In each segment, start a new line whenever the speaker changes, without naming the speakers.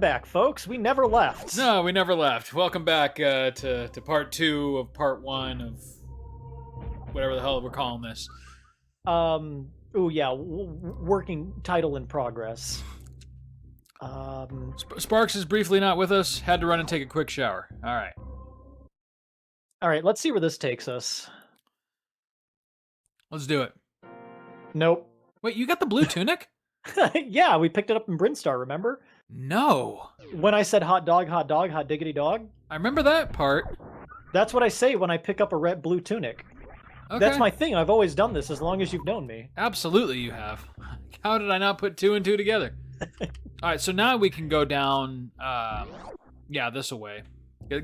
back, folks. We never left.
No, we never left. Welcome back to part 2 of part 1 of whatever the hell we're calling this.
Oh yeah, working title in progress.
Sparks is briefly not with us. Had to run and take a quick shower.
All right. Let's see where this takes us.
Let's do it.
Nope.
Wait, you got the blue tunic?
Yeah, we picked it up in Brinstar, remember?
No.
When I said hot dog, hot diggity dog.
I remember that part.
That's what I say when I pick up a blue tunic.
Okay.
That's my thing. I've always done this as long as you've known me.
Absolutely you have. How did I not put 2 and 2 together? All right, so now we can go down, this way.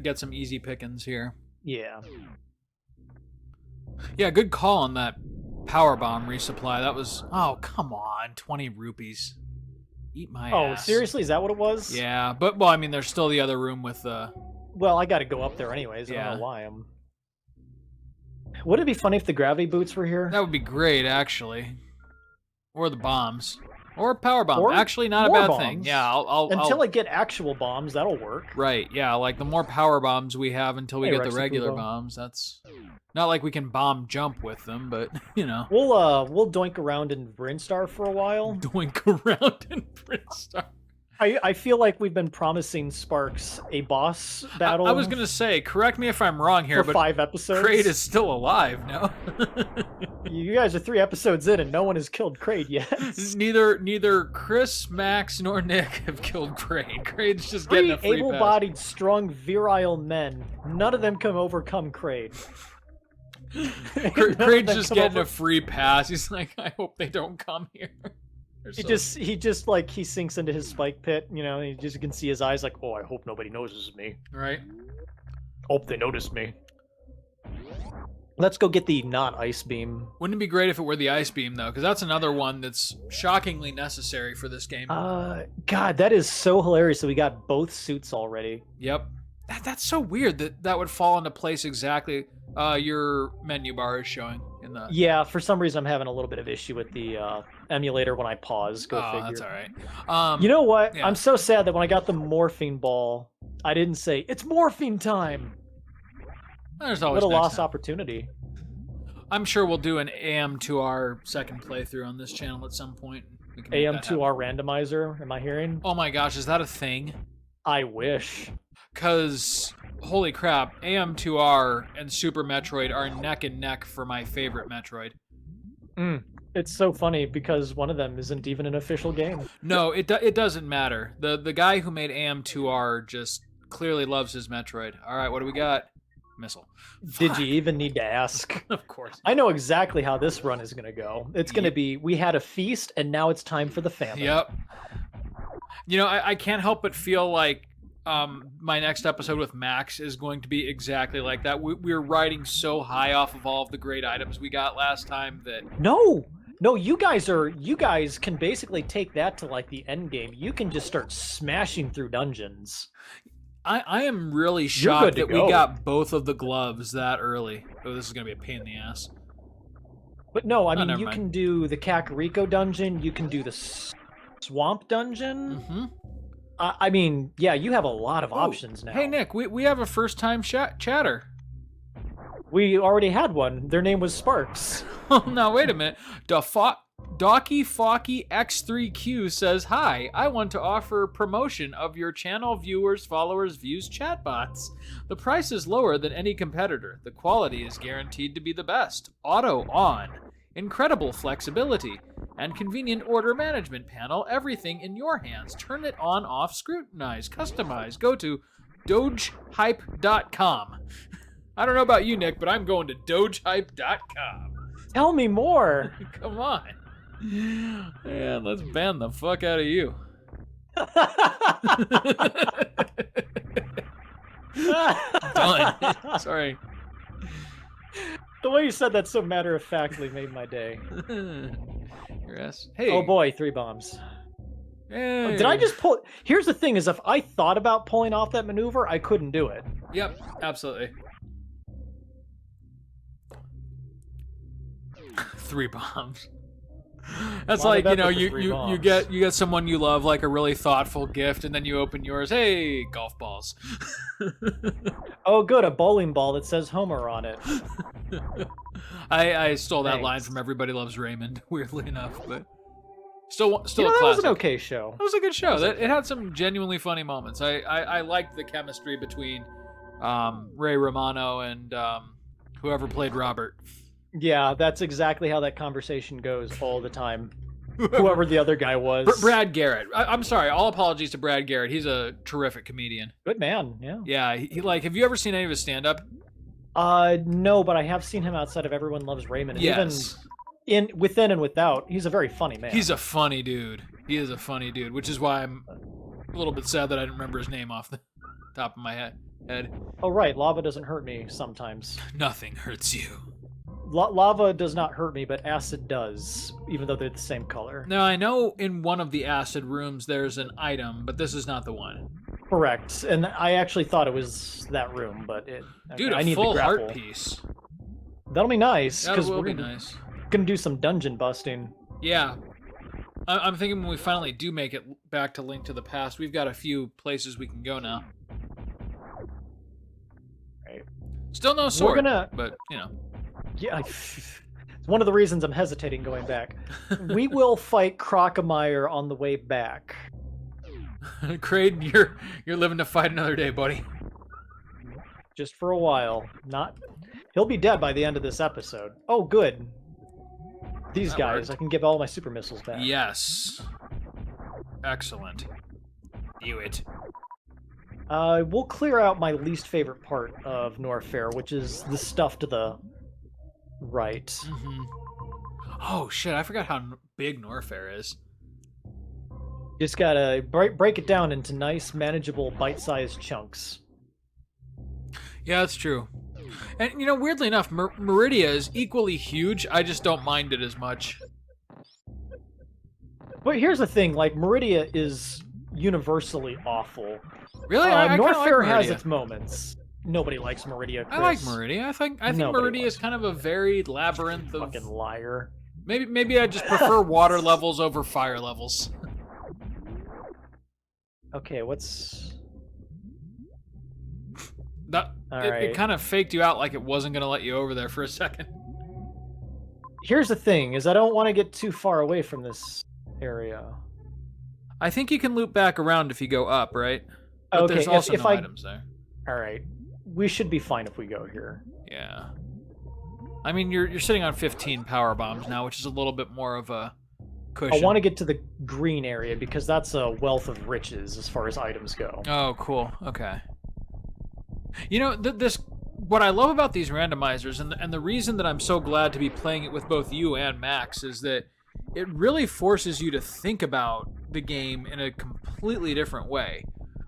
Get some easy pickings here.
Yeah.
Yeah, good call on that power bomb resupply. That was, oh, come on, 20 rupees. Eat my ass.
Oh, seriously? Is that what it was?
Yeah, but, well, I mean, there's still the other room with the...
Well, I gotta go up there anyways.
Yeah.
I don't know why I'm... Would it be funny if the gravity boots were here?
That would be great, actually. Or the bombs. Or power bomb.
Or
actually, not a
more
bad
bombs.
thing. Yeah,
Until I get actual bombs, that'll work.
Right, yeah, like the more power bombs we have until we get the regular bombs, that's... Not like we can bomb jump with them, but, you know.
We'll doink around in Brinstar for a while.
Doink around in Brinstar.
I feel like we've been promising Sparks a boss battle.
I was going to say, correct me if I'm wrong here,
for
but
5 episodes.
Kraid is still alive, no?
You guys are 3 episodes in and no one has killed Kraid yet.
Neither Chris, Max, nor Nick have killed Kraid. Kraid's just getting a free pass.
Able-bodied, strong, virile men. None of them can overcome Kraid.
Kraid's just getting a free pass. He's like, I hope they don't come here.
He just like he sinks into his spike pit, you know. You just can see his eyes like, oh, I hope nobody notices me.
Right.
Hope they notice me. Let's go get the not ice beam.
Wouldn't it be great if it were the ice beam though? Because that's another one that's shockingly necessary for this game.
God, that is so hilarious that we got both suits already.
Yep. That's so weird that would fall into place exactly. Your menu bar is showing in the...
Yeah, for some reason I'm having a little bit of issue with the emulator when I pause. Go figure.
That's all right.
You know what?
Yeah.
I'm so sad that when I got the morphine ball, I didn't say, it's morphine time!
There's always
what a
next
lost
time.
Opportunity.
I'm sure we'll do an AM2R second playthrough on this channel at some point.
AM2R randomizer, am I hearing?
Oh my gosh, is that a thing?
I wish.
Because, holy crap, AM2R and Super Metroid are neck and neck for my favorite Metroid.
It's so funny because one of them isn't even an official game.
No, it doesn't matter. The guy who made AM2R just clearly loves his Metroid. All right, what do we got? Missile.
Did you even need to ask?
Of course.
I know exactly how this run is going to go. It's going to be, we had a feast and now it's time for the famine.
Yep. You know, I can't help but feel like my next episode with Max is going to be exactly like that. We're riding so high off of all of the great items we got last time that...
No, you guys can basically take that to like the end game. You can just start smashing through dungeons.
I am really shocked that we got both of the gloves that early. Oh, this is going to be a pain in the ass.
But no, I mean, you
mind.
can do the Kakariko dungeon, you can do the swamp dungeon.
Mm-hmm.
I mean, yeah, you have a lot of options now.
Hey, Nick, we have a first-time chatter.
We already had one. Their name was Sparks.
Oh, now, wait a minute. Docky Focky X3Q says, hi, I want to offer promotion of your channel viewers, followers, views, chatbots. The price is lower than any competitor. The quality is guaranteed to be the best. Auto on. Incredible flexibility. And convenient order management panel. Everything in your hands. Turn it on, off, scrutinize, customize. Go to dogehype.com. I don't know about you, Nick, but I'm going to dogehype.com.
Tell me more.
Come on. Yeah, let's ban the fuck out of you. Done. Sorry.
The way you said that so matter-of-factly made my day.
Your ass. Hey.
Oh boy, 3 bombs.
Hey.
Did I just pull... Here's the thing, is if I thought about pulling off that maneuver, I couldn't do it.
Yep, absolutely. 3 bombs. That's
Lava
like,
Bed with the
you
3
you
bombs.
get someone you love like a really thoughtful gift, and then you open yours. Hey, golf balls.
Oh, good, a bowling ball that says Homer on it.
I stole that line
Thanks.
from Everybody Loves Raymond, weirdly enough, but still a
That was
classic.
an okay show.
It was a good show.
was okay.
It had some genuinely funny moments. I liked the chemistry between Ray Romano and whoever played Robert.
Yeah, that's exactly how that conversation goes all the time. Whoever the other guy was.
Brad Garrett. I'm sorry. All apologies to Brad Garrett. He's a terrific comedian.
Good man, yeah.
Yeah, he like. Have you ever seen any of his stand-up?
No, but I have seen him outside of Everyone Loves Raymond. And
Yes.
even within and without, he's a very funny man.
He's a funny dude. He is a funny dude, which is why I'm a little bit sad that I didn't remember his name off the top of my head.
Oh, right, lava doesn't hurt me sometimes.
Nothing hurts you.
Lava does not hurt me, but acid does, even though they're the same color.
Now, I know in one of the acid rooms there's an item, but this is not the one.
Correct, and I actually thought it was that room, but
Dude,
I
a
need
full
the grapple.
heart piece.
That'll be nice,
That
because
will
we're
be nice.
gonna do some dungeon busting.
Yeah. I'm thinking when we finally do make it back to Link to the Past, we've got a few places we can go now.
Right.
Still no sword,
gonna-
but, you know.
Yeah, it's one of the reasons I'm hesitating going back. We will fight Crocomire on the way back.
Kraid, you're living to fight another day, buddy.
Just for a while. He'll be dead by the end of this episode. Oh, good. These
That
guys,
worked.
I can give all my super missiles back.
Yes. Excellent. Do it.
We'll clear out my least favorite part of Norfair, which is the stuff to the right.
Mm-hmm. Oh, shit, I forgot how big Norfair is.
Just gotta break it down into nice, manageable, bite-sized chunks.
Yeah, that's true. And, weirdly enough, Meridia is equally huge. I just don't mind it as much.
But here's the thing, like, Meridia is universally awful.
Really? I kinda like
Norfair has
Meridia.
its moments. Nobody likes Meridia, Chris.
I like Meridia. I think
Nobody
Meridia is
likes
kind of a varied labyrinth of...
Fucking liar.
Maybe I just prefer water levels over fire levels.
Okay, what's...
That it
Alright.
kind of faked you out like it wasn't going to let you over there for a second.
Here's the thing, is I don't want to get too far away from this area.
I think you can loop back around if you go up, right? But
Okay,
there's also
if
no
I...
items there.
Alright. We should be fine if we go here.
Yeah. I mean, you're sitting on 15 power bombs now, which is a little bit more of a cushion.
I want to get to the green area because that's a wealth of riches as far as items go.
Oh, cool. Okay. What I love about these randomizers, and the reason that I'm so glad to be playing it with both you and Max, is that it really forces you to think about the game in a completely different way.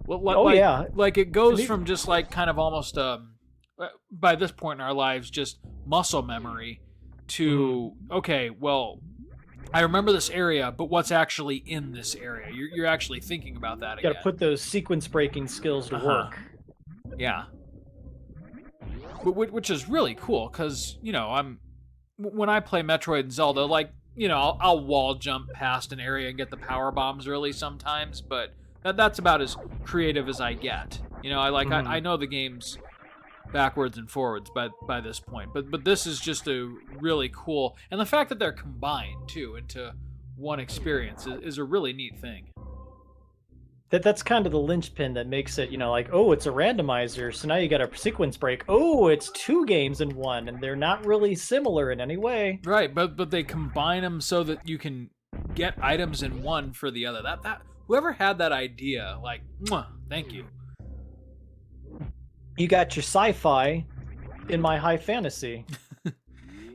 Well,
yeah.
Like it goes from just like kind of almost by this point in our lives just muscle memory to okay, well, I remember this area, but what's actually in this area? You're actually thinking about that
You
again.
gotta put those sequence breaking skills to work.
Yeah. Which is really cool, because, when I play Metroid and Zelda, like, I'll wall jump past an area and get the power bombs early sometimes, but that's about as creative as I get. I know the game's backwards and forwards by this point, but this is just a really cool, and the fact that they're combined, too, into one experience is a really neat thing.
That's kind of the linchpin that makes it, like, oh, it's a randomizer, so now you got a sequence break. Oh, it's 2 games in one, and they're not really similar in any way.
Right, but they combine them so that you can get items in one for the other. That whoever had that idea, like, mwah, thank you.
You got your sci-fi in my high fantasy.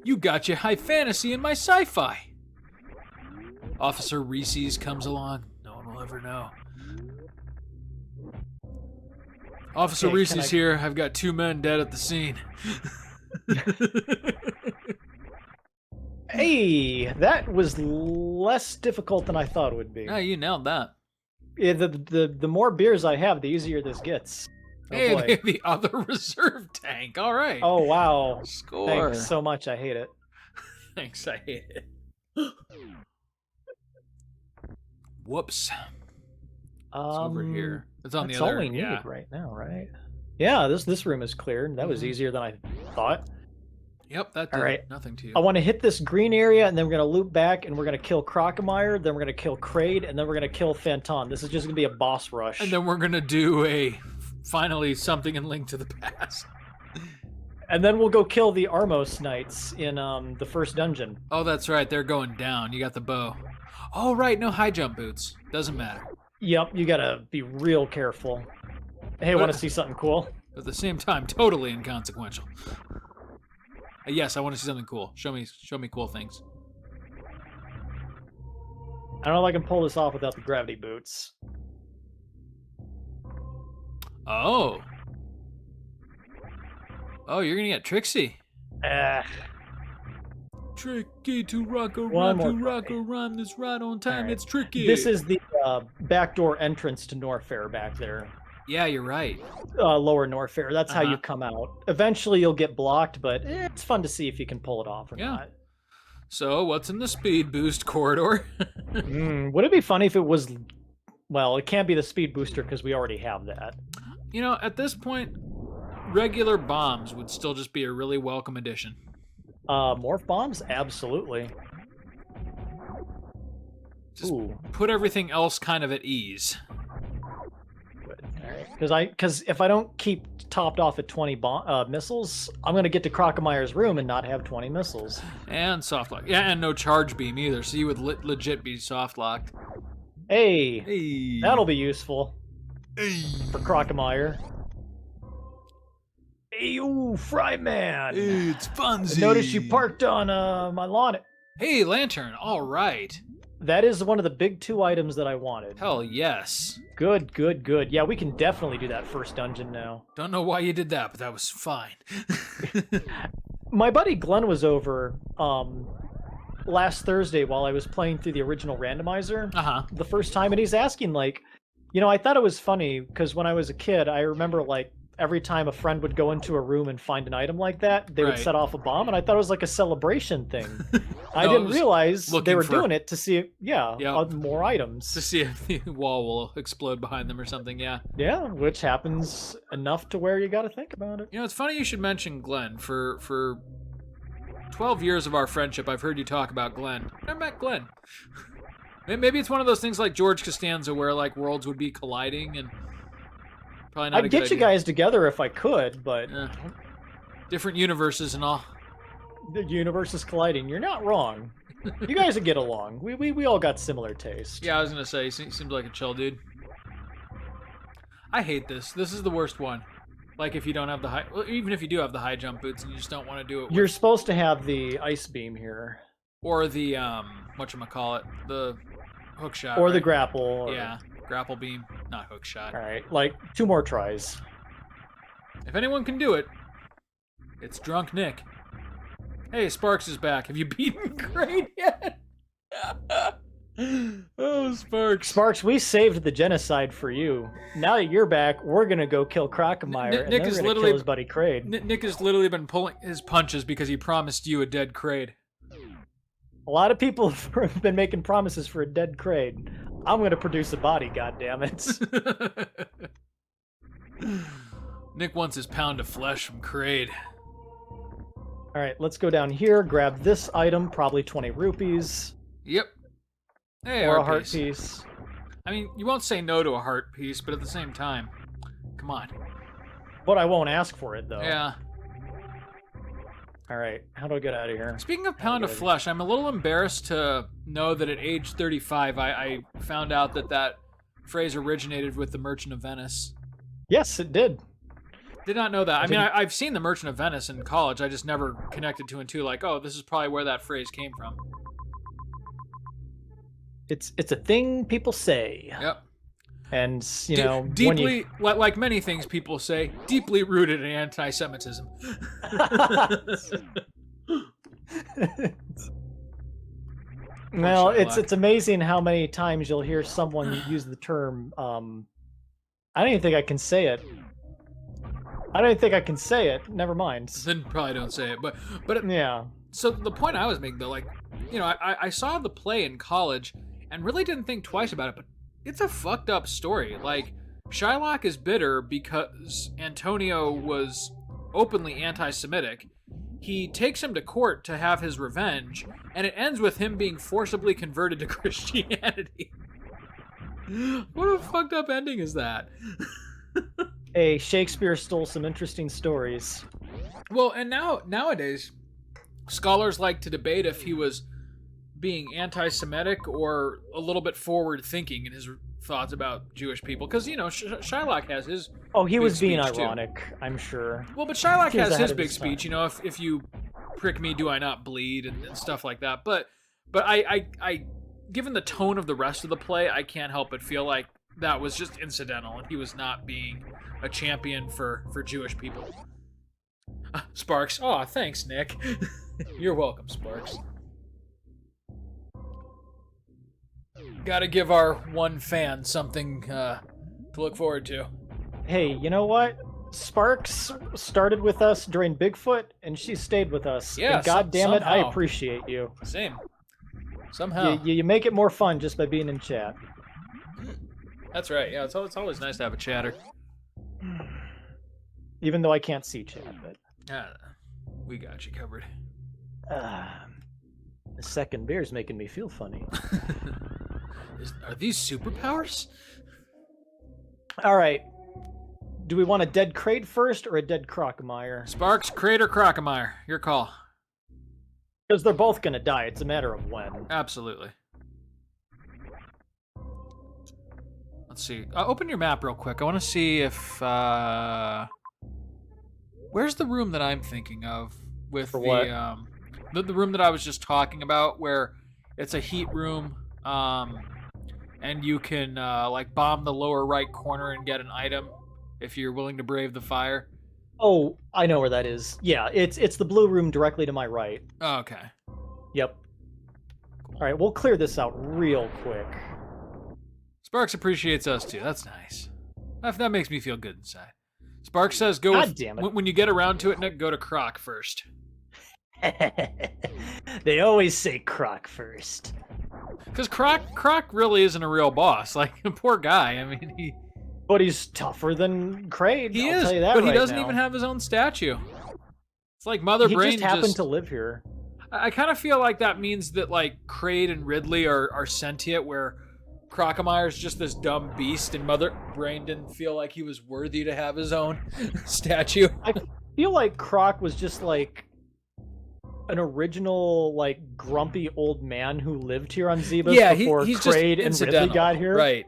You got your high fantasy in my sci-fi. Officer Reese's comes along. No one will ever know. Officer
Okay,
Reese's here. I've got 2 men dead at the scene.
Hey, that was less difficult than I thought it would be.
Yeah, you nailed that.
Yeah, the more beers I have, the easier this gets. Oh,
Hey,
boy.
the other reserve tank. All right.
Oh, wow.
Score.
Thanks so much. I hate it.
Thanks, I hate it. Whoops. It's over here. It's on the
That's
other.
all we need
Yeah.
right now, right? Yeah, this room is clear. That was
Mhm.
easier than I thought.
Yep. That
All
did
right.
nothing to you.
I want to hit this green area, and then we're gonna loop back, and we're gonna kill Crocomire. Then we're gonna kill Kraid, and then we're gonna kill Phantom. This is just gonna be a boss rush.
And then we're gonna do a finally something in Link to the Past.
And then we'll go kill the Armos Knights in the first dungeon.
Oh, that's right. They're going down. You got the bow. Oh, right. No high jump boots. Doesn't matter.
Yep, you gotta be real careful. Hey, want to see something cool?
At the same time, totally inconsequential. Yes, I want to see something cool. Show me cool things.
I don't know if I can pull this off without the gravity boots.
Oh. Oh, you're gonna get Trixie. Tricky to rock a
One
rhyme,
more
to rock a rhyme that's right on time.
Alright.
It's tricky.
This is the backdoor entrance to Norfair back there.
Yeah, you're right.
Lower Norfair. That's how you
Uh-huh.
come out. Eventually, you'll get blocked, but it's fun to see if you can pull it off or
Yeah.
not.
So, what's in the speed boost corridor?
Would it be funny if it was... Well, it can't be the speed booster because we already have that.
You know, at this point, regular bombs would still just be a really welcome addition.
Morph bombs? Absolutely.
Just
Ooh.
put everything else kind of at ease.
Because if I don't keep topped off at 20 missiles, I'm going to get to Crocomire's room and not have 20 missiles.
And soft lock. Yeah, and no charge beam either, so you would legit be soft locked.
Hey,
Hey.
that'll be useful
Hey.
for Crocomire. Hey, ooh, Fry Man!
It's Funzy.
Notice you parked on my lawn.
Hey, lantern. All right.
That is one of the big 2 items that I wanted.
Hell yes.
Good, good, good. Yeah, we can definitely do that first dungeon now.
Don't know why you did that, but that was fine.
My buddy Glenn was over last Thursday while I was playing through the original randomizer
Uh-huh.
the first time, and he's asking, like, you know, I thought it was funny because when I was a kid, I remember, like, every time a friend would go into a room and find an item like that, they would
Right.
set off a bomb, and I thought it was like a celebration thing. I
No, it
didn't
was
realize they
looking
were
for-
doing it to see,
Yep.
more items.
To see if the wall will explode behind them or something, yeah.
Yeah, which happens enough to where you got to think about it.
You know, it's funny you should mention Glenn. For 12 years of our friendship, I've heard you talk about Glenn. I met Glenn. Maybe it's one of those things like George Costanza where, like, worlds would be colliding and probably not a
I'd
good
get you
idea.
guys together if I could, but
Yeah. Different universes and all.
the universe is colliding. You're not wrong. You guys would get along. We all got similar taste.
Yeah, I was gonna say, seems like a chill dude. I hate this. This is the worst one. Like if you don't have the high, well, even if you do have the high jump boots and you just don't want to do it,
You're supposed to have the ice beam here,
or the whatchamacallit, the hook shot,
or the
right?
grapple. Or...
Yeah, grapple beam, not hook shot.
All right, like 2 more tries.
If anyone can do it, it's Drunk Nick. Hey, Sparks is back. Have you beaten Crane yet? Oh, Sparks.
Sparks, we saved the genocide for you. Now that you're back, we're gonna go kill Crocomire, and
Nick
then
is
we're gonna
literally-
kill his buddy Kraid.
Nick has literally been pulling his punches because he promised you a dead Kraid.
A lot of people have been making promises for a dead Kraid. I'm gonna produce a body, goddammit.
Nick wants his pound of flesh from Kraid.
All right, let's go down here, grab this item, probably 20 rupees,
Yep. Hey,
or a
art
heart
piece.
piece.
I mean, you won't say no to a heart piece, but at the same time, come on.
But I won't ask for it, though.
Yeah.
All right, how do I get out of here?
Speaking of pound of
good.
flesh, I'm a little embarrassed to know that at age 35, I found out that phrase originated with the Merchant of Venice.
Yes, it did.
Did not know that. I mean, I've seen the Merchant of Venice in college. I just never connected two and two. Like, oh, this is probably where that phrase came from.
It's a thing people say,
Yep.
and you know, when
deeply,
you...
like many things people say, deeply rooted in anti-Semitism.
Well,
Shylock.
it's amazing how many times you'll hear someone use the term. I don't even think I can say it. I don't even think I can say it. Never mind.
Then probably don't say it, but
Yeah.
so the point I was making though, like, you know, I saw the play in college, and really didn't think twice about it, but it's a fucked up story. Like, Shylock is bitter because Antonio was openly anti-Semitic. He takes him to court to have his revenge, and it ends with him being forcibly converted to Christianity. What a fucked up ending is that?
Hey, Shakespeare stole some interesting stories.
Well, and nowadays, scholars like to debate if he was being anti-Semitic or a little bit forward-thinking in his thoughts about Jewish people. Because, you know, Shylock has his
he was being
speech,
ironic, too. I'm sure.
Well, but Shylock
He was
has
ahead
his
of
big
his
speech,
time.
you know, if you prick me, do I not bleed, and stuff like that. But I, given the tone of the rest of the play, I can't help but feel like that was just incidental, and he was not being a champion for Jewish people. Sparks. Oh, thanks, Nick. You're welcome, Sparks. Gotta give our one fan something to look forward to.
Hey, you know what? Sparks started with us during Bigfoot, and she stayed with us.
Yeah,
and God damn it, I
somehow.
appreciate you.
Same. Somehow.
You make it more fun just by being in chat.
That's right. Yeah, it's always nice to have a chatter.
Even though I can't see chat, but
We got you covered.
the second beer's making me feel funny.
Are these superpowers?
All right. Do we want a dead crate first or a dead Crocomire?
Sparks, Crate, or Crocomire? Your call.
Because they're both going to die. It's a matter of when.
Absolutely. Let's see. Open your map real quick. I want to see if... Where's the room that I'm thinking of? With
For what?
The room that I was just talking about, where it's a heat room, and you can like bomb the lower right corner and get an item if you're willing to brave the fire.
Oh, I know where that is. Yeah, it's the blue room directly to my right.
Oh, okay.
Yep. All right, we'll clear this out real quick.
Sparks appreciates us too. That's nice. That makes me feel good inside. Sparks says, "Go
God
with,
damn it.
when you get around to it, Nick, go to Croc first."
They always say Croc first.
Because Croc really isn't a real boss. Like, poor guy. I mean,
But he's tougher than Kraid.
he
I'll
is,
tell you that
but he
right
doesn't
now.
even have his own statue. It's like Mother
He
Brain
just happened to live here.
I kind of feel like that means that, like, Kraid and Ridley are sentient, where Crocomire is just this dumb beast, and Mother Brain didn't feel like he was worthy to have his own statue.
I feel like Croc was just like an original, like, grumpy old man who lived here on Zebes before
he's just
Kraid and Ridley
incidental,
got here.
right?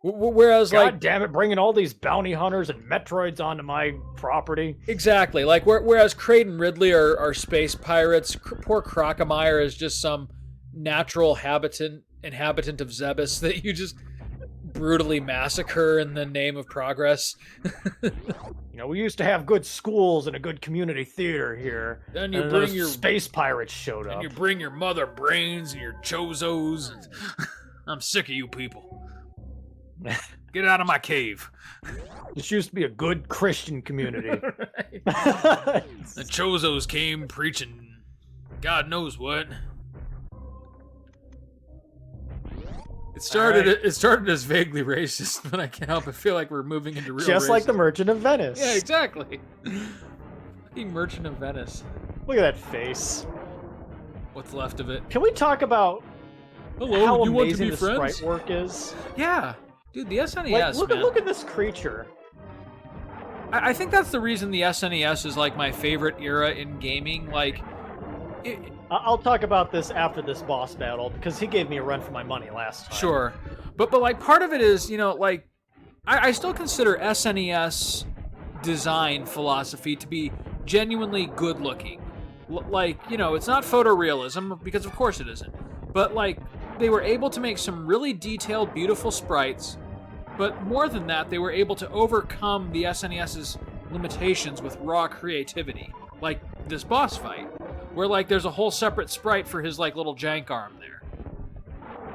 Whereas,
God
like,
damn it, bringing all these bounty hunters and Metroids onto my property.
exactly, like, whereas Kraid and Ridley are space pirates, poor Crocomire is just some natural inhabitant of Zebes that you just brutally massacre in the name of progress.
You know, we used to have good schools and a good community theater here.
Then you
and
bring
those
your
space pirates showed up.
and you bring your Mother Brains and your Chozos. And I'm sick of you people. Get out of my cave.
This used to be a good Christian community.
The Chozos came preaching God knows what. It started as vaguely racist, but I can't help but feel like we're moving into real
Just like the
racism.
Merchant of Venice.
Yeah, exactly. The Merchant of Venice.
Look at that face.
What's left of it?
Can we talk about
Hello,
how
you want to
amazing
be
the
friends?
sprite work is?
Yeah. Dude, the SNES,
Like, look
man.
at this creature.
I think that's the reason the SNES is like my favorite era in gaming. Like,
I'll talk about this after this boss battle because he gave me a run for my money last time.
sure, but like part of it is, you know, like I still consider SNES design philosophy to be genuinely good looking. Like, you know, it's not photorealism because of course it isn't, but like they were able to make some really detailed, beautiful sprites. But more than that, they were able to overcome the SNES's limitations with raw creativity. Like this boss fight, where like there's a whole separate sprite for his like little jank arm there.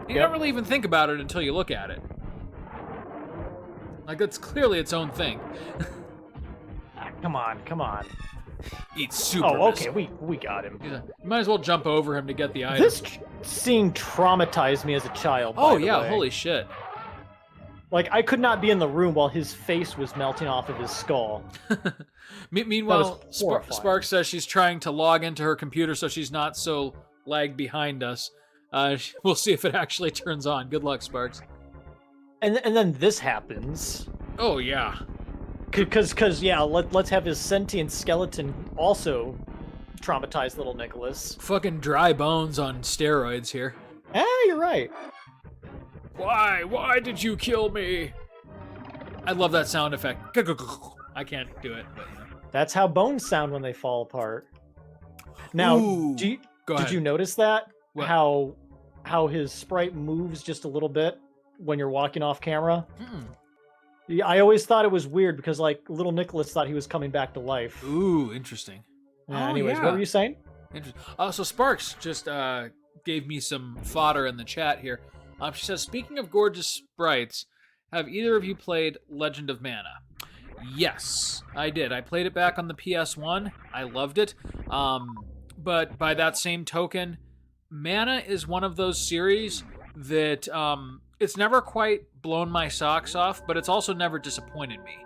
You don't really even think about it until you look at it. Like, that's clearly its own thing.
Come on.
Eat super.
Oh, okay, we got him.
You might as well jump over him to get the item.
scene traumatized me as a child.
Oh
by the
yeah,
way.
holy shit.
Like, I could not be in the room while his face was melting off of his skull.
Meanwhile,
horrifying.
Spark says she's trying to log into her computer so she's not so lag behind us. We'll see if it actually turns on. Good luck, Sparks.
And then this happens.
Oh yeah.
Cause yeah, let's have his sentient skeleton also traumatize little Nicholas.
Fucking dry bones on steroids here.
You're right.
Why did you kill me? I love that sound effect. I can't do it, but you know.
That's how bones sound when they fall apart. Now,
Ooh,
did
ahead.
you notice that?
What?
How his sprite moves just a little bit when you're walking off camera? Yeah, I always thought it was weird because like little Nicholas thought he was coming back to life.
Ooh, interesting.
Anyways,
yeah.
what were you saying?
Interesting. So Sparks just gave me some fodder in the chat here. She says, speaking of gorgeous sprites, have either of you played Legend of Mana? Yes, I did. I played it back on the PS1. I loved it. But by that same token, Mana is one of those series that it's never quite blown my socks off, but it's also never disappointed me.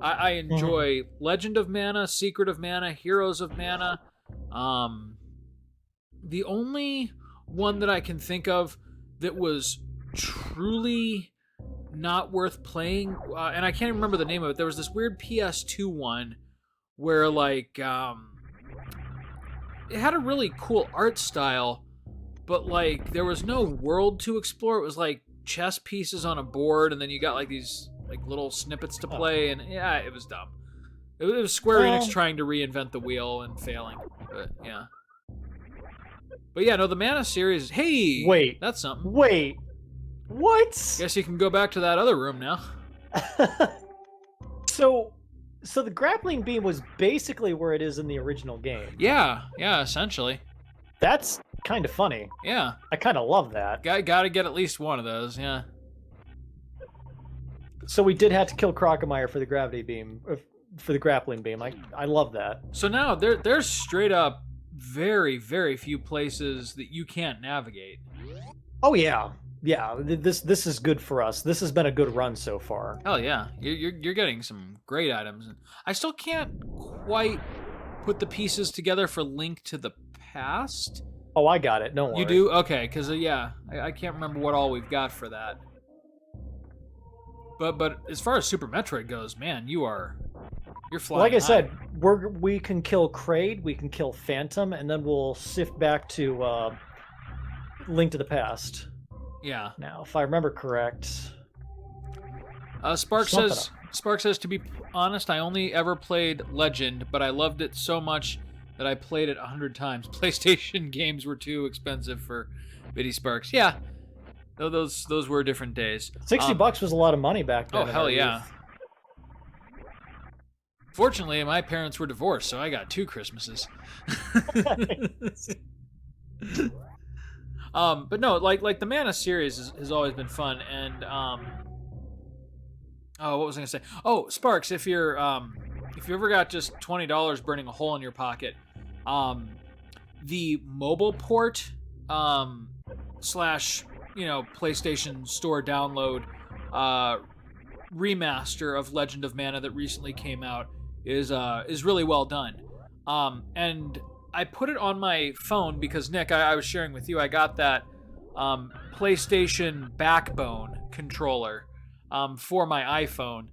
I enjoy Legend of Mana, Secret of Mana, Heroes of Mana. The only one that I can think of that was truly not worth playing, and I can't remember the name of it. There was this weird PS2 one where like it had a really cool art style, but like there was no world to explore. It was like chess pieces on a board, and then you got like these like little snippets to play, and yeah, it was dumb. It was Square Enix trying to reinvent the wheel and failing, but yeah. But yeah, no, the Mana series. Hey,
Wait,
that's something.
Wait, what?
Guess you can go back to that other room now.
So the grappling beam was basically where it is in the original game.
Yeah, essentially.
That's kind of funny.
Yeah.
I kind of love that.
Gotta get at least one of those, yeah.
So we did have to kill Crocomire for the gravity beam, for the grappling beam. I love that.
So now there's straight up very, very few places that you can't navigate.
Oh yeah. Yeah, this is good for us. This has been a good run so far.
Hell yeah. You're getting some great items. I still can't quite put the pieces together for Link to the Past.
Oh, I got it. Don't worry.
You do? Okay, because yeah, I can't remember what all we've got for that. But as far as Super Metroid goes, man, you're flying.
Like I
high.
said, we can kill Kraid, we can kill Phantom, and then we'll sift back to Link to the Past.
Yeah.
Now, if I remember correct.
Spark says, to be honest, I only ever played Legend, but I loved it so much that I played it 100 times. PlayStation games were too expensive for Biddy Sparks. Yeah. Those were different days.
$60 was a lot of money back then.
Oh, hell yeah. Fortunately, my parents were divorced, so I got 2 Christmases. But no, like the Mana series has always been fun, and oh, what was I gonna say? Oh, Sparks, if you ever got just $20 burning a hole in your pocket, the mobile port slash PlayStation Store download remaster of Legend of Mana that recently came out is really well done, and I put it on my phone because, Nick, I was sharing with you, I got that PlayStation Backbone controller for my iPhone.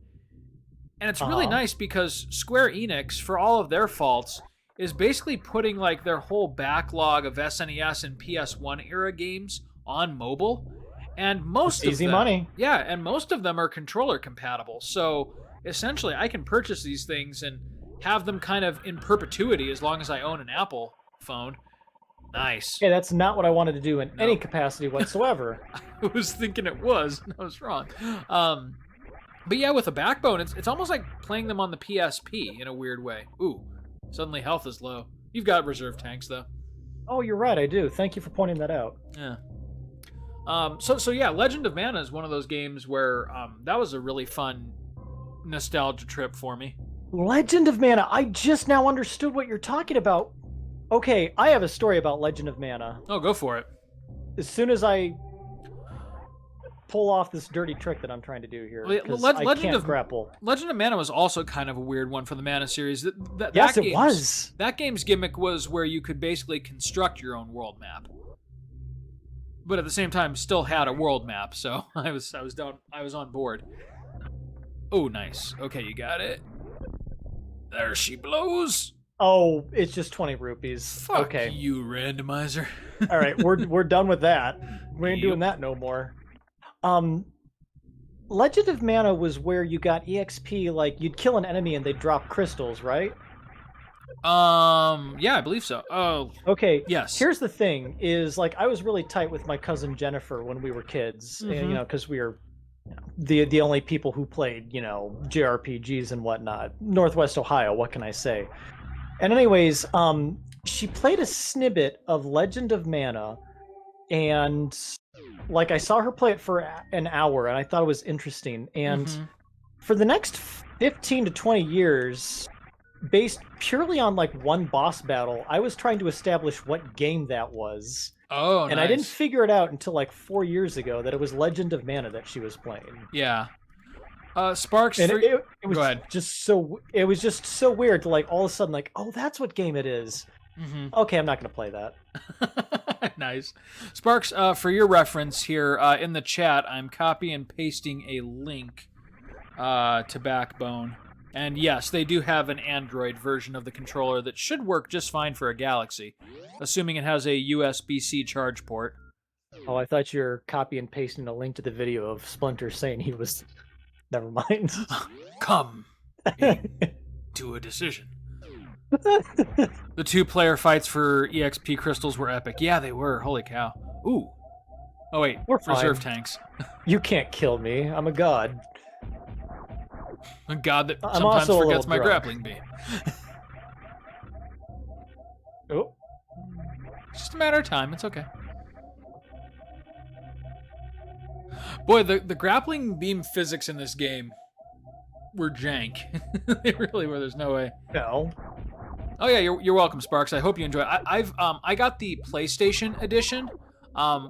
And it's really nice because Square Enix, for all of their faults, is basically putting like their whole backlog of SNES and PS1 era games on mobile. And most of them,
money.
Yeah, and most of them are controller compatible. So essentially I can purchase these things and have them kind of in perpetuity as long as I own an Apple phone. Nice.
Okay, that's not what I wanted to do in any capacity whatsoever.
I was thinking it was. I was wrong. But yeah, with a Backbone, it's almost like playing them on the PSP in a weird way. Ooh, suddenly health is low. You've got reserve tanks, though.
Oh, you're right, I do. Thank you for pointing that out.
Yeah. So yeah, Legend of Mana is one of those games where that was a really fun nostalgia trip for me.
Legend of Mana. I just now understood what you're talking about. Okay, I have a story about Legend of Mana.
Oh, go for it.
as soon as I pull off this dirty trick that I'm trying to do here, because I can't grapple.
Legend of Mana was also kind of a weird one for the Mana series.
Yes, it was.
That game's gimmick was where you could basically construct your own world map, but at the same time still had a world map. So I was on board. Oh, nice. Okay, you got it. There she blows.
Oh, it's just 20 rupees.
Fuck
okay.
You, randomizer.
All right, we're done with that. We ain't doing that no more. Legend of Mana was where you got EXP, like you'd kill an enemy and they'd drop crystals, right?
Yeah, I believe so. Oh,
okay.
Yes.
Here's the thing: is like I was really tight with my cousin Jennifer when we were kids, and, you know, because we were the only people who played, you know, JRPGs and whatnot. Northwest Ohio. What can I say? And anyways, she played a snippet of Legend of Mana, and like I saw her play it for an hour, and I thought it was interesting. And for the next 15 to 20 years, based purely on like one boss battle, I was trying to establish what game that was.
Oh,
and
nice.
I didn't figure it out until like 4 years ago that it was Legend of Mana that she was playing.
Yeah. Sparks.
And it was
Go ahead.
it was just so weird to like all of a sudden like, oh, that's what game it is. Okay, I'm not gonna play that.
Nice. Sparks, for your reference here, in the chat, I'm copy and pasting a link to Backbone. And yes, they do have an Android version of the controller that should work just fine for a Galaxy, assuming it has a USB-C charge port.
Oh, I thought you were copy and pasting a link to the video of Splinter saying he was... Never mind.
Come to a decision. The 2-player fights for EXP crystals were epic. Yeah, they were. Holy cow. Ooh. Oh, wait.
We're fine.
Reserve tanks.
You can't kill me. I'm a god.
A god that sometimes forgets my grappling beam.
Oh.
It's just a matter of time. It's okay. Boy, the grappling beam physics in this game were jank. They really were. There's no way.
No.
Oh yeah, you're welcome, Sparks. I hope you enjoy it. I got the PlayStation edition,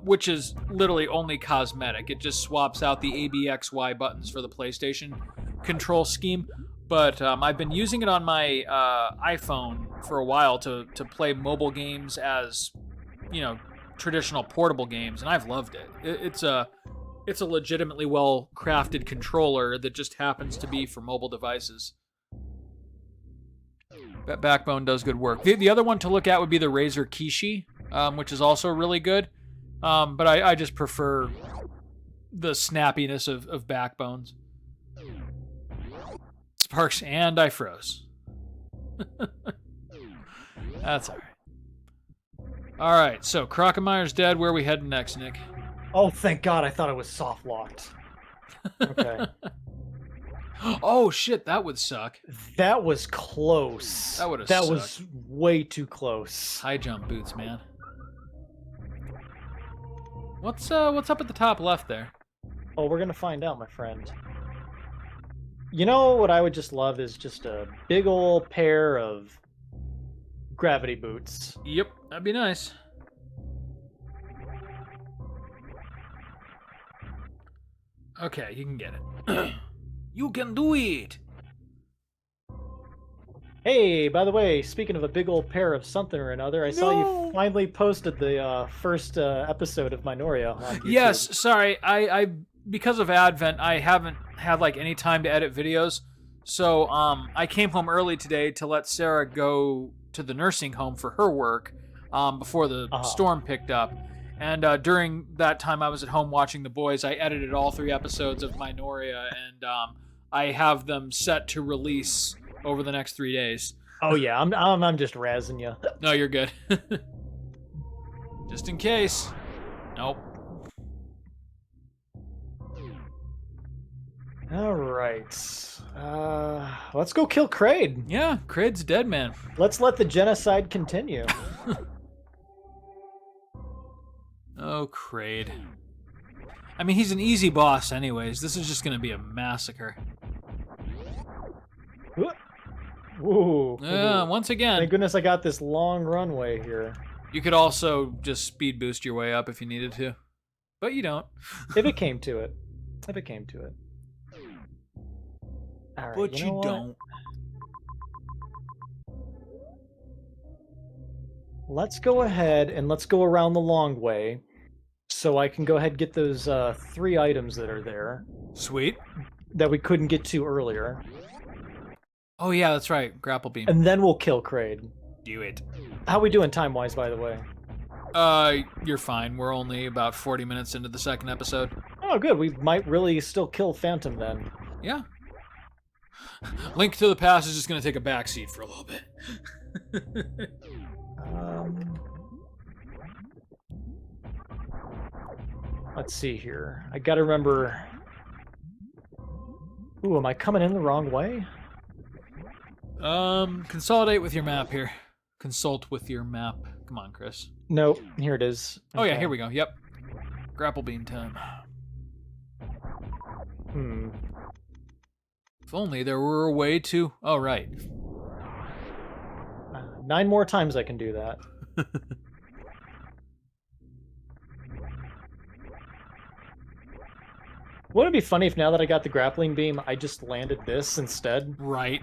which is literally only cosmetic. It just swaps out the A, B, X, Y buttons for the PlayStation control scheme. But I've been using it on my iPhone for a while to play mobile games as, you know, traditional portable games, and I've loved it. It's a legitimately well-crafted controller that just happens to be for mobile devices. That Backbone does good work. The other one to look at would be the Razer Kishi, which is also really good. But I just prefer the snappiness of Backbones. Sparks, and I froze. That's all right. All right, so Crocomire's dead. Where are we heading next, Nick?
Oh, thank God. I thought it was soft locked. Okay.
Oh, shit. That would suck.
That was close.
That would have
That
sucked.
was way too close.
High jump boots, man. What's up at the top left there?
Oh, we're going to find out, my friend. You know what I would just love is just a big old pair of gravity boots.
Yep, that'd be nice. Okay, you can get it. You can do it!
Hey, by the way, speaking of a big old pair of something or another, I saw you finally posted the first episode of Minoria on YouTube.
Yes, sorry. I because of Advent, I haven't had like any time to edit videos. So I came home early today to let Sarah go to the nursing home for her work before the storm picked up. And during that time I was at home watching the boys, I edited all 3 episodes of Minoria, and I have them set to release over the next 3 days.
Oh yeah, I'm just razzing you.
No, you're good. Just in case. Nope.
All right. Let's go kill Kraid.
Yeah, Kraid's dead, man.
Let's let the genocide continue.
Oh, Kraid. I mean, he's an easy boss anyways. This is just going to be a massacre.
Ooh.
Once again.
Thank goodness I got this long runway here.
You could also just speed boost your way up if you needed to, but you don't.
If it came to it. If it came to it. All right,
But you don't.
Let's go ahead and let's go around the long way, so I can go ahead and get those 3 items that are there.
Sweet.
That we couldn't get to earlier.
Oh yeah, that's right. Grapple beam.
And then we'll kill Kraid.
Do it.
How we doing time-wise, by the way?
You're fine. We're only about 40 minutes into the second episode.
Oh, good. We might really still kill Phantom then.
Yeah. Link to the Past is just going to take a backseat for a little bit.
Let's see here. I gotta remember... Ooh, am I coming in the wrong way?
Consolidate with your map here. Consult with your map. Come on, Chris.
Nope, here it is.
Oh yeah, here we go. Yep. Grapple beam time. If only there were a way to... Oh, right.
9 more times I can do that. Wouldn't it be funny if now that I got the grappling beam, I just landed this instead?
Right.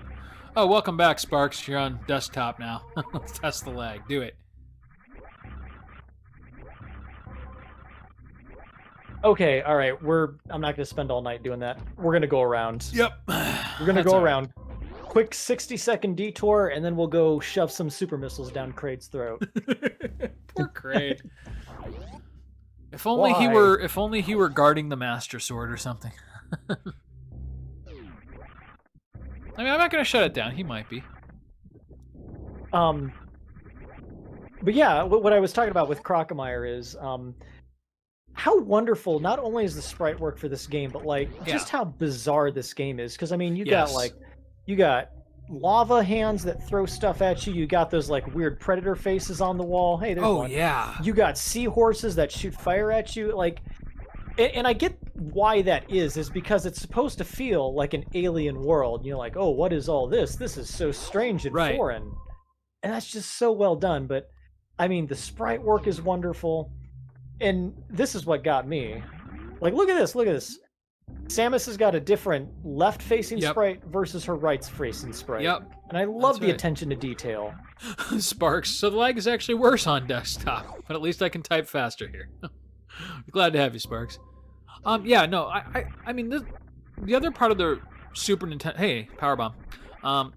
Oh, welcome back, Sparks. You're on desktop now. Let's test the lag. Do it.
Okay, all right. I'm not going to spend all night doing that. We're going to go around.
Yep.
We're going to go around. Quick 60-second detour, and then we'll go shove some super missiles down Kraid's throat.
Poor Kraid. If only he were guarding the Master Sword or something. I mean, I'm not going to shut it down. He might be.
But yeah, what I was talking about with Crocomire is how wonderful not only is the sprite work for this game, but like just how bizarre this game is. Because I mean, you got lava hands that throw stuff at you. You got those like weird predator faces on the wall. Hey, there's one.
Yeah.
You got seahorses that shoot fire at you. Like, and I get why that is because it's supposed to feel like an alien world. You're like, oh, what is all this? This is so strange and foreign. And that's just so well done. But I mean, the sprite work is wonderful. And this is what got me. Like, look at this. Samus has got a different left-facing sprite versus her right-facing sprite.
Yep.
And I love the attention to detail.
Sparks. So the lag is actually worse on desktop, but at least I can type faster here. Glad to have you, Sparks. Yeah, no, I mean, the other part of the Super Nintendo... Hey, Powerbomb.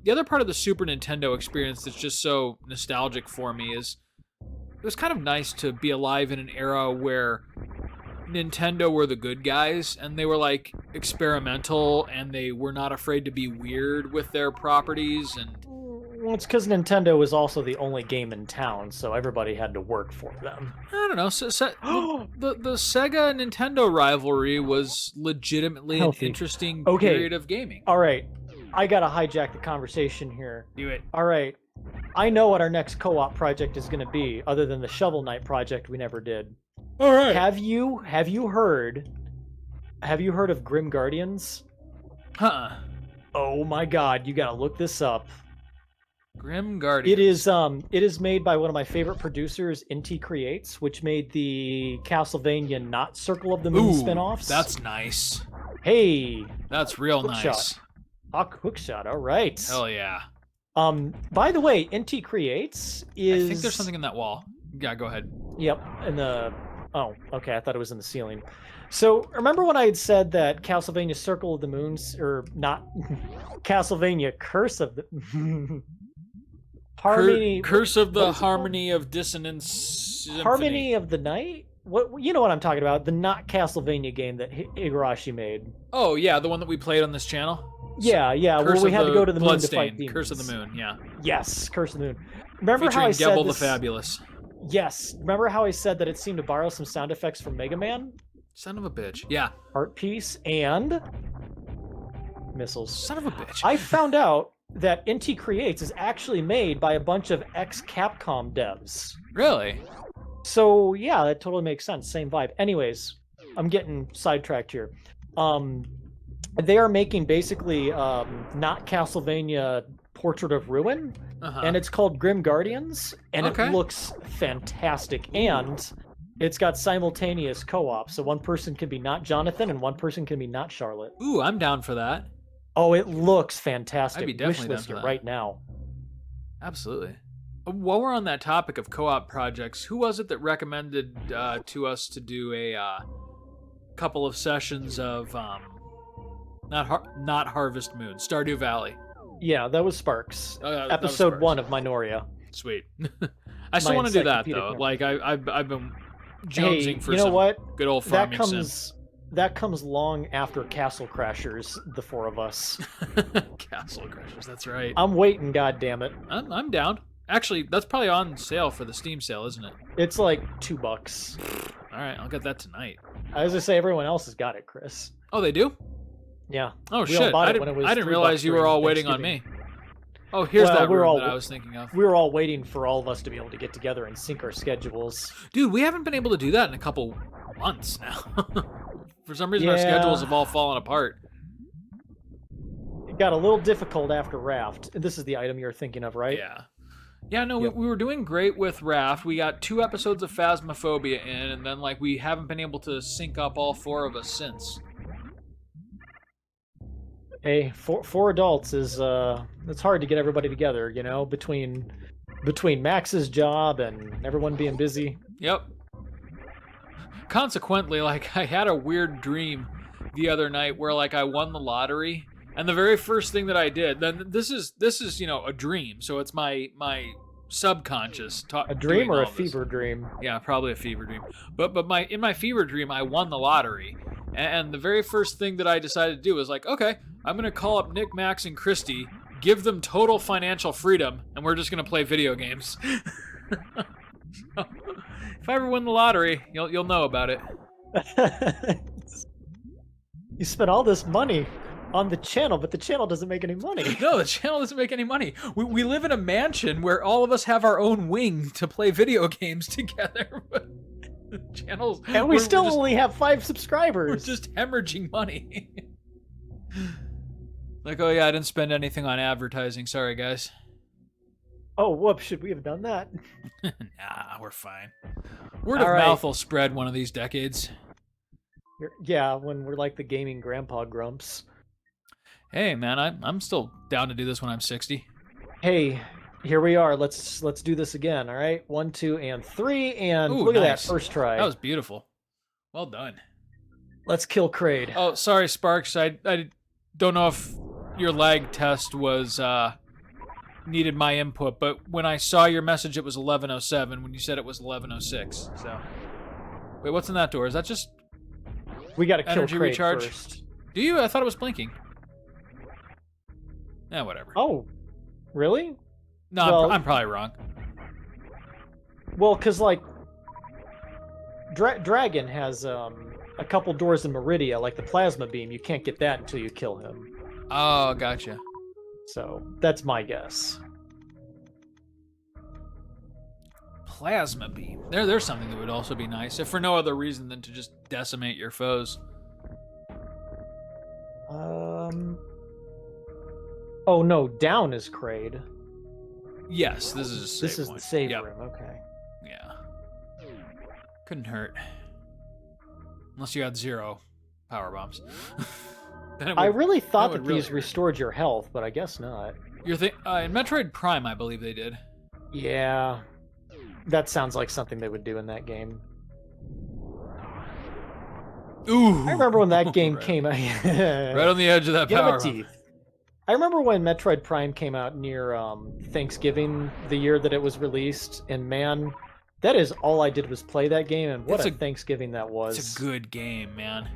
The other part of the Super Nintendo experience that's just so nostalgic for me is it was kind of nice to be alive in an era where Nintendo were the good guys, and they were like experimental, and they were not afraid to be weird with their properties. And
well, it's because Nintendo was also the only game in town, so everybody had to work for them.
I don't know. The Sega Nintendo rivalry was legitimately an interesting period of gaming.
All right, I gotta hijack the conversation here.
Do it.
All right, I know what our next co-op project is going to be, other than the Shovel Knight project we never did.
All right.
Have you heard of Grim Guardians? Oh my God, you gotta look this up.
Grim Guardians.
It is made by one of my favorite producers, Inti Creates, which made the Castlevania Not Circle of the Moon spinoffs.
That's nice.
Hey,
that's real nice.
Hookshot. All right.
Hell yeah.
By the way, Inti Creates is...
I think there's something in that wall. Yeah, go ahead.
Yep, in the... Oh, okay, I thought it was in the ceiling. So, remember when I had said that Castlevania Circle of the Moons, or not... Castlevania Curse of the... Harmony...
Curse of the Harmony of Dissonance Symphony.
Harmony of the Night? What, you know what I'm talking about. The not Castlevania game that Igarashi made.
Oh, yeah, the one that we played on this channel?
Yeah. Well, we had to go to the moon to fight demons.
Curse of the Moon, yeah.
Yes, Curse of the Moon. Remember
featuring
how I said
Gebel
this...
the Fabulous.
Yes. Remember how I said that it seemed to borrow some sound effects from Mega Man?
Son of a bitch. Yeah.
Art piece and missiles.
Son of a bitch.
I found out that Inti Creates is actually made by a bunch of ex-Capcom devs.
Really?
So, yeah, that totally makes sense. Same vibe. Anyways, I'm getting sidetracked here. They are making basically not Castlevania Portrait of Ruin,
Uh-huh.
and it's called Grim Guardians, and
Okay.
it looks fantastic. And it's got simultaneous co-op, so one person can be not Jonathan and one person can be not Charlotte.
Ooh, I'm down for that.
Oh, it looks fantastic.
I'd be definitely down
Wishlist
for
it
that.
right now.
Absolutely. While we're on that topic of co-op projects, who was it that recommended to us to do a couple of sessions of not Harvest Moon, Stardew Valley?
Yeah, that was Sparks.
That was
Episode
Sparks.
1 of Minoria.
Sweet. I still
My
want to do that
encyclopedic
though.
memory.
Like I've been jonesing
Hey,
for
you know
some
what?
good old
That
farming sim.
comes long after Castle Crashers, the 4 of us.
Castle Crashers, that's right.
I'm waiting, goddammit.
I'm down. Actually, that's probably on sale for the Steam sale, isn't it?
It's like $2.
All right, I'll get that tonight.
As I say, everyone else has got it, Chris.
Oh, they do?
Yeah.
Oh
We all
shit!
bought
I
it when it was
didn't
$3
realize you were
during
all waiting on me.
Thanksgiving.
Oh, here's
Well,
that
we're
room
all-
that I was thinking of.
We were all waiting for all of us to be able to get together and sync our schedules.
Dude, we haven't been able to do that in a couple months now. For some reason, our
Yeah.
schedules have all fallen apart.
It got a little difficult after Raft. This is the item you're thinking of, right?
Yeah. Yeah, no,
Yep.
we were doing great with Raft. We got 2 episodes of Phasmophobia in, and then like we haven't been able to sync up all 4 of us since.
Hey, four adults is it's hard to get everybody together, you know, between Max's job and everyone being busy.
Yep. Consequently, like I had a weird dream the other night where like I won the lottery, and the very first thing that I did, then this is you know a dream, so it's my subconscious
A dream
doing
or a
all this.
fever dream?
Yeah, probably a fever dream. But in my fever dream, I won the lottery, and the very first thing that I decided to do was like, okay, I'm gonna call up Nick, Max, and Christy, give them total financial freedom, and we're just gonna play video games. So, if I ever win the lottery, you'll know about it.
You spent all this money on the channel, but the channel doesn't make any money.
No, the channel doesn't make any money. We live in a mansion where all of us have our own wing to play video games together. But the channels,
And we
we're
still
just-
only have 5
We're
subscribers.
just hemorrhaging money. Like, oh yeah, I didn't spend anything on advertising. Sorry, guys.
Oh, whoops, should we have done that?
Nah, we're fine. Word
All
of
right.
mouth will spread one of these decades.
Yeah, when we're like the gaming grandpa grumps.
Hey, man, I'm still down to do this when I'm 60.
Hey, here we are. Let's do this again, all right? 1, 2, and 3, and
Ooh,
look at that
nice.
first try.
That was beautiful. Well done.
Let's kill Kraid.
Oh, sorry, Sparks. I don't know if your lag test was needed my input, but when I saw your message, it was 11:07. When you said it was 11:06. So, wait, what's in that door? Is that just?
We gotta kill
Energy
Kraid
recharge?
first.
Do you? I thought it was blinking. Yeah, whatever.
Oh, really?
No,
well-
I'm probably wrong.
Well, because, like, Dragon has a couple doors in Meridia, like the plasma beam. You can't get that until you kill him.
Oh, gotcha.
So, that's my guess.
Plasma beam. There's something that would also be nice, if for no other reason than to just decimate your foes.
Oh, no, down is Kraid.
Yes, this is a save
This is
point.
the save
Yep.
room, okay.
Yeah. Couldn't hurt. Unless you had 0 power bombs. Then it
I
would-
really thought
would
that
really
these
hurt.
restored your health, but I guess not.
in Metroid Prime, I believe they did.
Yeah. That sounds like something they would do in that game.
Ooh.
I remember when that game
Right.
came out.
Right on the edge of that
Get 'em
power
a
bomb.
teeth. I remember when Metroid Prime came out near Thanksgiving, the year that it was released, and man, that is all I did was play that game, and what
It's
a
a-
Thanksgiving that was.
It's a good game, man.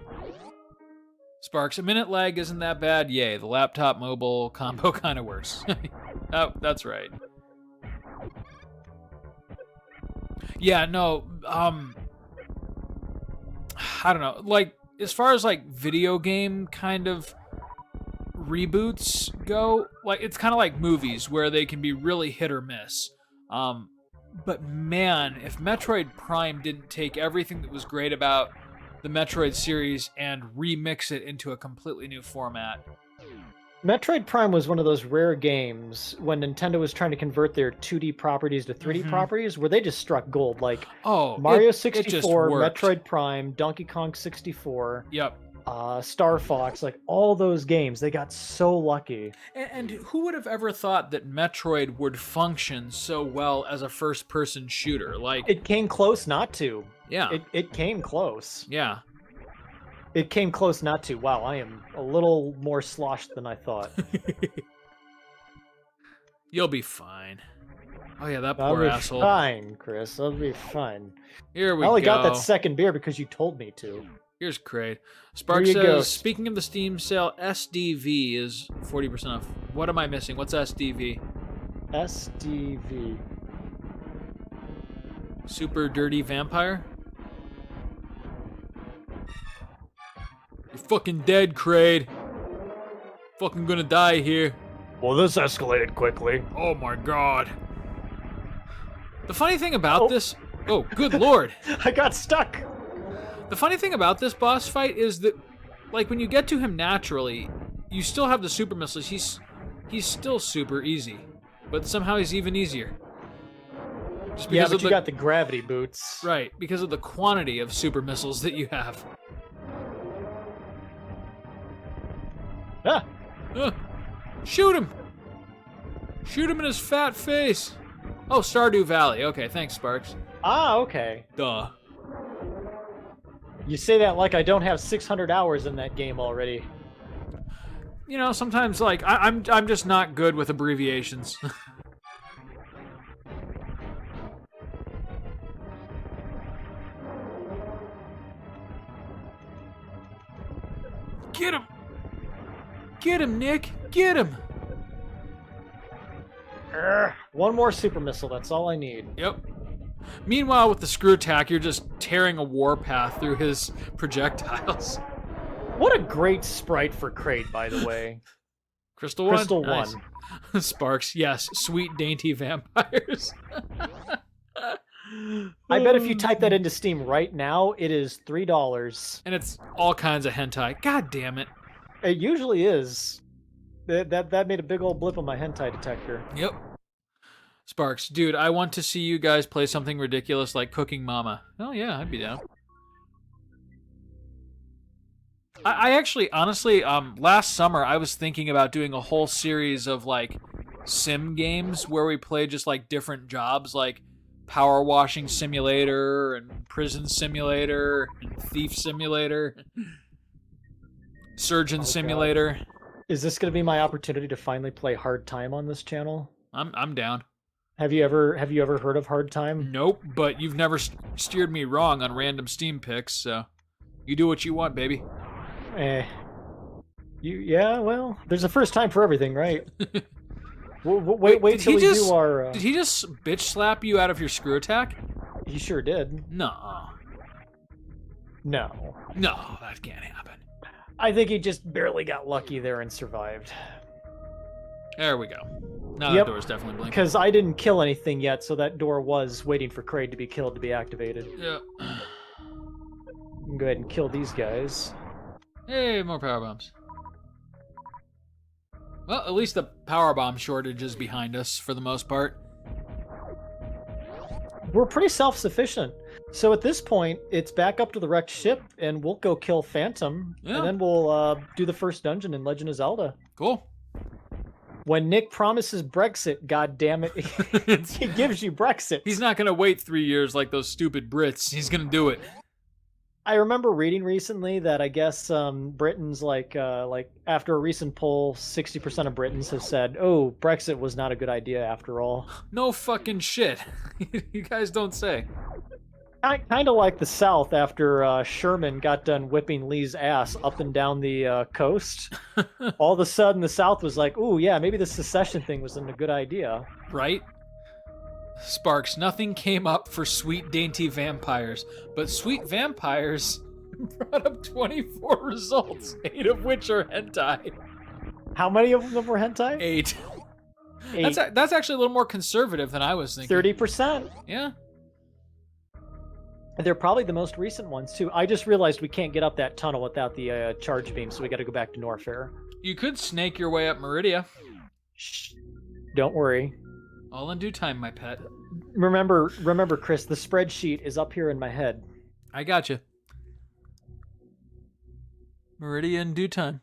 Sparks, a minute lag isn't that bad. Yay, the laptop mobile combo kind of worse. Oh, that's right. Yeah, no, I don't know. Like, as far as like video game kind of reboots go, like it's kind of like movies where they can be really hit or miss. But man, if Metroid Prime didn't take everything that was great about the Metroid series and remix it into a completely new format,
Metroid Prime was one of those rare games when Nintendo was trying to convert their 2D properties to 3D properties where they just struck gold. Like Mario 64, Metroid Prime, Donkey Kong 64.
Yep.
Star Fox, like all those games, they got so lucky.
And who would have ever thought that Metroid would function so well as a first-person shooter? Like
it came close not to.
Yeah.
It came close.
Yeah.
It came close not to. Wow, I am a little more sloshed than I thought.
You'll be fine. Oh yeah, that
I'll
poor
be
asshole.
Fine, Chris. I'll be fine.
Here we go.
I only got that second beer because you told me to.
Here's Kraid. Spark says, speaking of the Steam sale, SDV is 40% off. What am I missing? What's SDV?
SDV.
Super Dirty Vampire? You're fucking dead, Kraid. Fucking gonna die here.
Well, this escalated quickly.
Oh my god. The funny thing about this... Oh, good lord.
I got stuck.
The funny thing about this boss fight is that, like, when you get to him naturally, you still have the super missiles. He's still super easy, but somehow he's even easier.
Just because you got the gravity boots.
Right, because of the quantity of super missiles that you have.
Ah!
Shoot him! Shoot him in his fat face! Oh, Stardew Valley. Okay, thanks, Sparks.
Ah, okay.
Duh.
You say that like I don't have 600 hours in that game already.
You know, sometimes, like, I'm just not good with abbreviations. Get him! Get him, Nick! Get him!
One more super missile, that's all I need.
Yep. Meanwhile, with the screw attack, you're just tearing a warpath through his projectiles.
What a great sprite for Kraid, by the way.
Crystal 1?
Crystal
Nice.
1.
Sparks, yes. Sweet, dainty vampires.
I bet if you type that into Steam right now, it is $3.
And it's all kinds of hentai. God damn it.
It usually is. That made a big old blip on my hentai detector.
Yep. Sparks, dude, I want to see you guys play something ridiculous like Cooking Mama. Oh yeah, I'd be down. I actually, honestly, last summer I was thinking about doing a whole series of like sim games where we play just like different jobs, like power washing simulator and prison simulator and thief simulator, surgeon simulator.
Is this going to be my opportunity to finally play Hard Time on this channel?
I'm down.
Have you ever heard of Hard Time?
Nope, but you've never steered me wrong on random Steam picks, so you do what you want, baby.
Yeah, well, there's a first time for everything, right? wait till we do our...
Did he just bitch slap you out of your screw attack?
He sure did.
No.
No.
No, that can't happen.
I think he just barely got lucky there and survived.
There we go. Now that door's definitely blinking.
Because I didn't kill anything yet, so that door was waiting for Kraid to be killed to be activated.
Yeah.
Go ahead and kill these guys.
Hey, more power bombs. Well, at least the power bomb shortage is behind us for the most part.
We're pretty self-sufficient. So at this point, it's back up to the wrecked ship, and we'll go kill Phantom, and then we'll do the first dungeon in Legend of Zelda.
Cool.
When Nick promises Brexit, God damn it, he gives you Brexit.
He's not going to wait 3 years like those stupid Brits. He's going to do it.
I remember reading recently that I guess Britons, like after a recent poll, 60% of Britons have said, "Oh, Brexit was not a good idea after all."
No fucking shit. You guys don't say.
Kind of like the South after Sherman got done whipping Lee's ass up and down the coast. All of a sudden, the South was like, "Ooh, yeah, maybe the secession thing wasn't a good idea."
Right? Sparks, nothing came up for sweet, dainty vampires, but sweet vampires brought up 24 results, 8 of which are hentai.
How many of them were hentai?
8. That's actually a little more conservative than I was thinking.
30%.
Yeah.
They're probably the most recent ones, too. I just realized we can't get up that tunnel without the charge beam, so we got to go back to Norfair.
You could snake your way up Meridia.
Shh. Don't worry.
All in due time, my pet.
Remember, Chris, the spreadsheet is up here in my head.
I gotcha. Meridia in due time.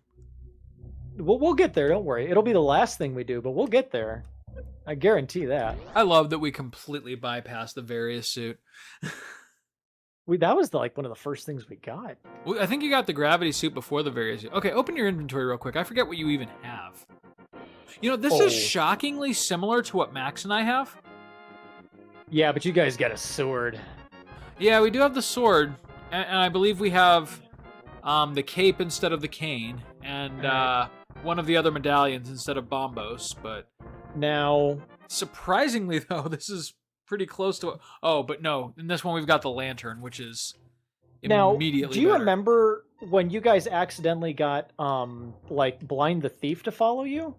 We'll get there, don't worry. It'll be the last thing we do, but we'll get there. I guarantee that.
I love that we completely bypassed the various suit.
That was like one of the first things we got.
I think you got the gravity suit before the various suit. Okay, open your inventory real quick. I forget what you even have. You know, this is shockingly similar to what Max and I have.
Yeah, but you guys got a sword.
Yeah, we do have the sword, and I believe we have the cape instead of the cane, and one of the other medallions instead of Bombos, but...
Now...
Surprisingly, though, this is pretty close to... Oh, but no, in this one we've got the lantern, which is immediately
Now, do you
better.
remember when you guys accidentally got, like, Blind the Thief to follow you?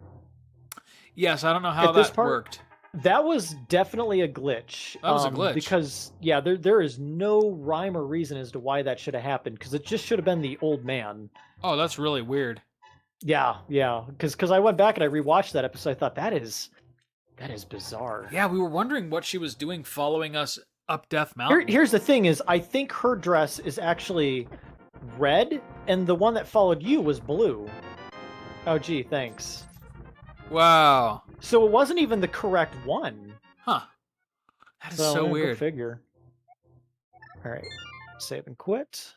Yes, I don't know how that worked.
That was definitely a glitch.
That was a glitch.
Because, yeah, there is no rhyme or reason as to why that should have happened, because it just should have been the old man.
Oh, that's really weird.
Yeah, because I went back and I rewatched that episode. I thought, that is bizarre.
Yeah, we were wondering what she was doing following us up Death Mountain.
Here's the thing is, I think her dress is actually red, and the one that followed you was blue. Oh, gee, thanks.
Wow.
So it wasn't even the correct one.
Huh. That is so weird.
Go figure. All right. Save and quit.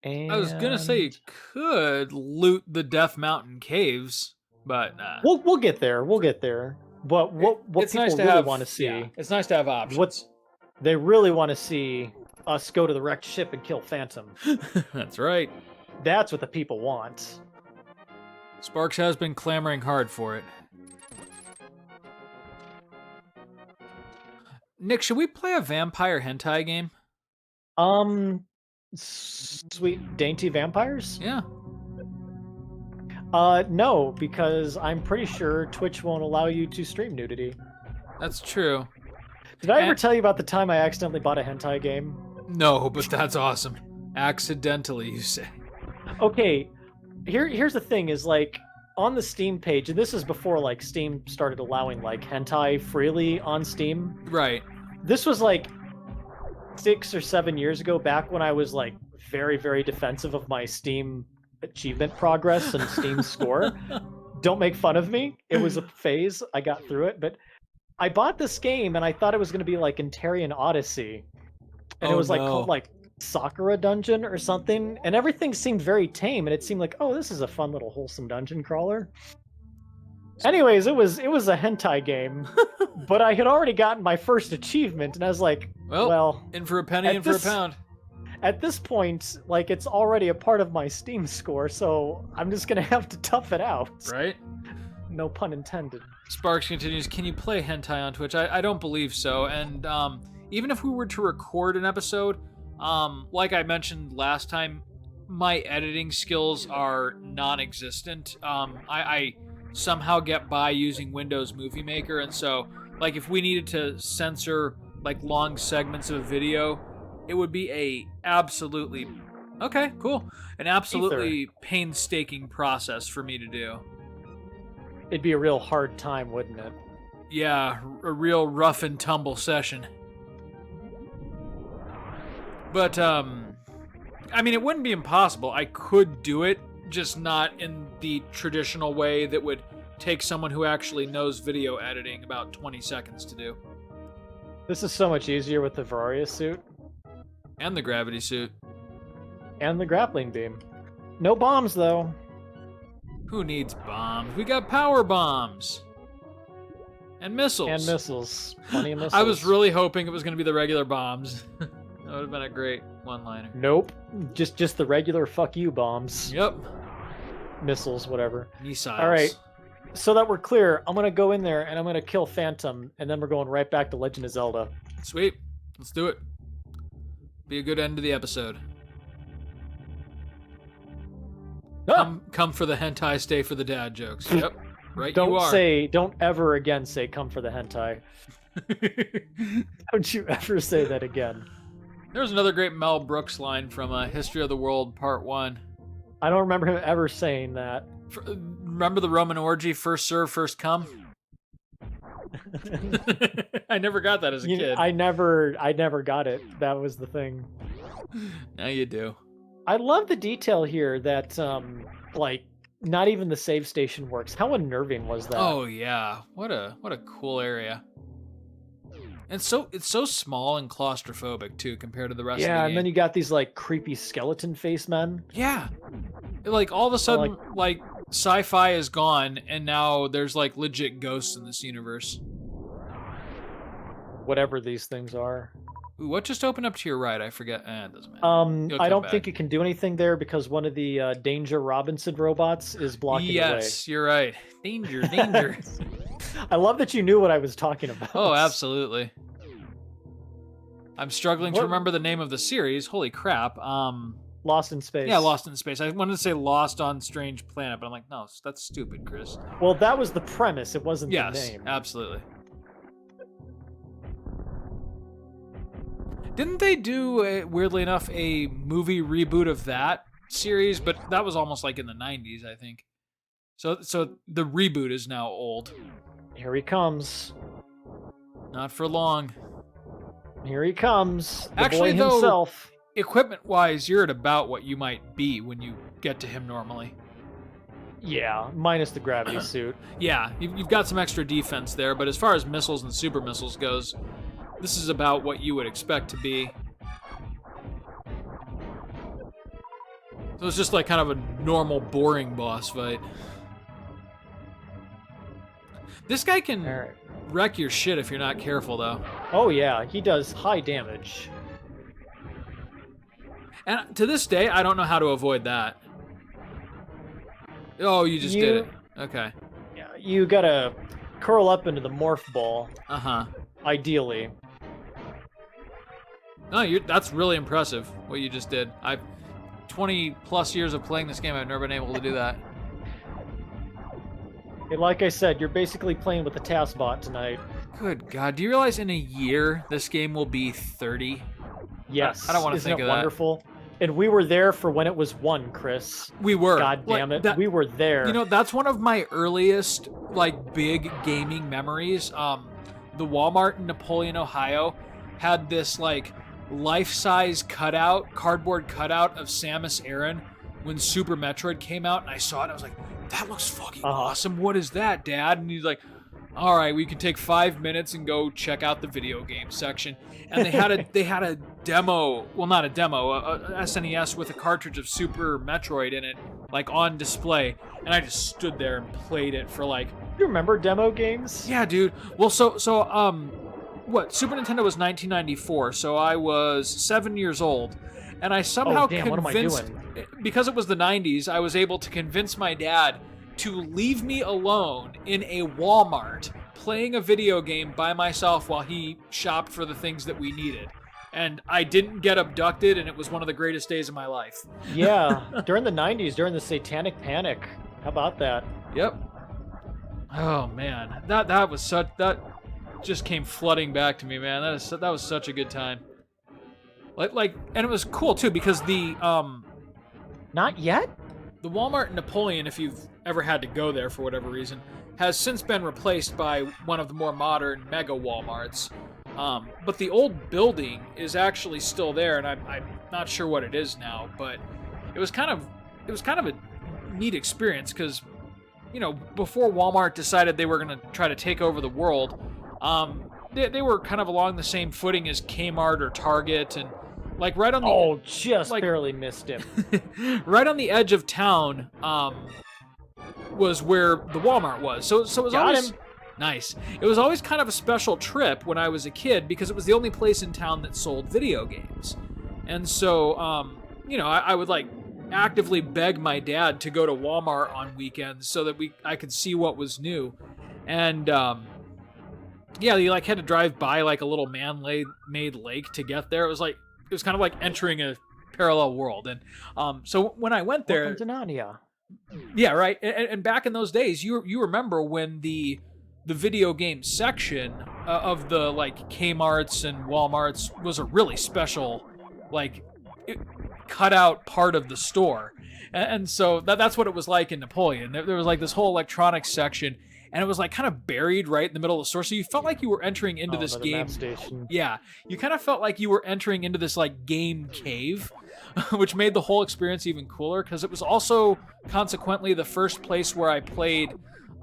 And...
I was going to say you could loot the Death Mountain caves, but nah.
We'll get there. We'll get there. But what
it's
people
nice to
really want to see...
Yeah, it's nice to have options.
They really want to see us go to the wrecked ship and kill Phantom.
That's right.
That's what the people want.
Sparks has been clamoring hard for it. Nick, should we play a vampire hentai game?
Sweet dainty vampires?
Yeah.
No, because I'm pretty sure Twitch won't allow you to stream nudity.
That's true.
Did I ever tell you about the time I accidentally bought a hentai game?
No, but that's awesome. Accidentally, you say.
Okay, here's the thing is, like, on the Steam page, and this is before, like, Steam started allowing, like, hentai freely on Steam.
Right.
This was, like, 6 or 7 years ago, back when I was, like, very, very defensive of my Steam achievement progress and Steam score. Don't make fun of me. It was a phase. I got through it, but I bought this game, and I thought it was going to be, like, Interian Odyssey. And it was, like, called, like, Sakura Dungeon or something, and everything seemed very tame, and it seemed like, oh, this is a fun little wholesome dungeon crawler. Anyways, it was a hentai game, but I had already gotten my first achievement, and I was like, well,
in for a penny, in for a pound.
At this point, like, it's already a part of my Steam score, so I'm just gonna have to tough it out.
Right?
No pun intended.
Sparks continues, can you play hentai on Twitch? I don't believe so, and even if we were to record an episode, like I mentioned last time, my editing skills are non-existent. I somehow get by using Windows Movie Maker, and so, like, if we needed to censor, like, long segments of a video, it would be a absolutely... Okay, cool. An absolutely painstaking process for me to do.
It'd be a real hard time, wouldn't it?
Yeah, a real rough and tumble session. But, I mean, it wouldn't be impossible. I could do it, just not in the traditional way that would take someone who actually knows video editing about 20 seconds to do.
This is so much easier with the Varia suit.
And the gravity suit.
And the grappling beam. No bombs, though.
Who needs bombs? We got power bombs. And missiles.
And missiles. Plenty of missiles.
I was really hoping it was going to be the regular bombs. That would have been a great one-liner.
Nope. Just the regular fuck you bombs.
Yep.
Missiles, whatever.
Missiles.
All right. So that we're clear, I'm going to go in there and I'm going to kill Phantom, and then we're going right back to Legend of Zelda.
Sweet. Let's do it. Be a good end to the episode.
Ah!
Come for the hentai, stay for the dad jokes. Yep. Right, you are.
Don't ever again say come for the hentai. Don't you ever say that again.
There's another great Mel Brooks line from History of the World Part 1.
I don't remember him ever saying that.
Remember the Roman orgy, first serve, first come? I never got that as a kid.
I never got it. That was the thing.
Now you do.
I love the detail here that like not even the save station works. How unnerving was that?
Oh yeah, what a cool area. And it's so small and claustrophobic too compared to the rest of the game.
Yeah, and then you got these like creepy skeleton face men.
Yeah. Like all of a sudden like sci-fi is gone and now there's like legit ghosts in this universe.
Whatever these things are.
Ooh, what just opened up to your right? I forget. It doesn't matter.
I don't think it can do anything there because one of the Danger Robinson robots is blocking the way.
Yes, you're right. Danger, danger.
I love that you knew what I was talking about.
Oh, absolutely. I'm struggling to remember the name of the series. Holy crap.
Lost in Space.
Yeah, Lost in Space. I wanted to say Lost on Strange Planet, but I'm like, no, that's stupid, Chris.
Well, that was the premise. It wasn't the name.
Yes, absolutely. Didn't they do, weirdly enough, a movie reboot of that series? But that was almost like in the 90s, I think. So the reboot is now old.
Here he comes.
Not for long.
Here he comes. The
Actually,
boy himself.
Equipment-wise, you're at about what you might be when you get to him normally.
Yeah, minus the gravity suit.
Yeah, you've got some extra defense there, but as far as missiles and super missiles goes, this is about what you would expect to be. So it's just like kind of a normal, boring boss fight. This guy can wreck your shit if you're not careful, though.
Oh yeah, he does high damage.
And to this day, I don't know how to avoid that. Oh, you just did it. Okay.
Yeah, you gotta curl up into the morph ball.
Uh-huh.
Ideally.
No, that's really impressive, what you just did. 20-plus years of playing this game, I've never been able to do that.
And like I said, you're basically playing with the task bot tonight.
Good God. Do you realize in a year, this game will be 30?
Yes.
I don't want to think of that.
Isn't it wonderful? And we were there for when it was 1, Chris.
We were.
God damn it. We were there.
You know, that's one of my earliest, like, big gaming memories. The Walmart in Napoleon, Ohio had this, like, life-size cardboard cutout of Samus Aran when Super Metroid came out, and I saw it, and I was like, that looks fucking awesome. What is that, Dad? And he's like, all right, we can take 5 minutes and go check out the video game section. And they had a demo, well, not a demo, a SNES with a cartridge of Super Metroid in it, like on display. And I just stood there and played it for like.
You remember demo games?
Yeah, dude. Well, so what? Super Nintendo was 1994, so I was 7 years old, and I somehow convinced, because it was the 90s, I was able to convince my dad to leave me alone in a Walmart playing a video game by myself while he shopped for the things that we needed. And I didn't get abducted, and it was one of the greatest days of my life.
Yeah, during the 90s, during the Satanic Panic. How about that?
Yep. Oh man, that was such, that just came flooding back to me, man. That was such a good time. Like, and it was cool too because the
Not yet?
The Walmart in Napoleon, if you've ever had to go there for whatever reason, has since been replaced by one of the more modern mega Walmarts. But the old building is actually still there, and I'm not sure what it is now. But it was kind of a neat experience because, you know, before Walmart decided they were going to try to take over the world, they were kind of along the same footing as Kmart or Target, and like right on the
barely missed him.
Right on the edge of town was where the Walmart was. So it was always nice. It was always kind of a special trip when I was a kid because it was the only place in town that sold video games. And so you know, I would like actively beg my dad to go to Walmart on weekends so that I could see what was new. And yeah, you like had to drive by like a little man-made lake to get there. It was kind of like entering a parallel world. And so when I went there,
welcome to Narnia.
Yeah, right. And back in those days, you remember when the video game section of the like Kmart's and Walmart's was a really special like cut out part of the store. And so that's what it was like in Napoleon. There was like this whole electronics section, and it was like kind of buried right in the middle of the store. So you felt like you were entering into this
the
game.
map station.
Yeah, you kind of felt like you were entering into this like game cave, which made the whole experience even cooler because it was also consequently the first place where I played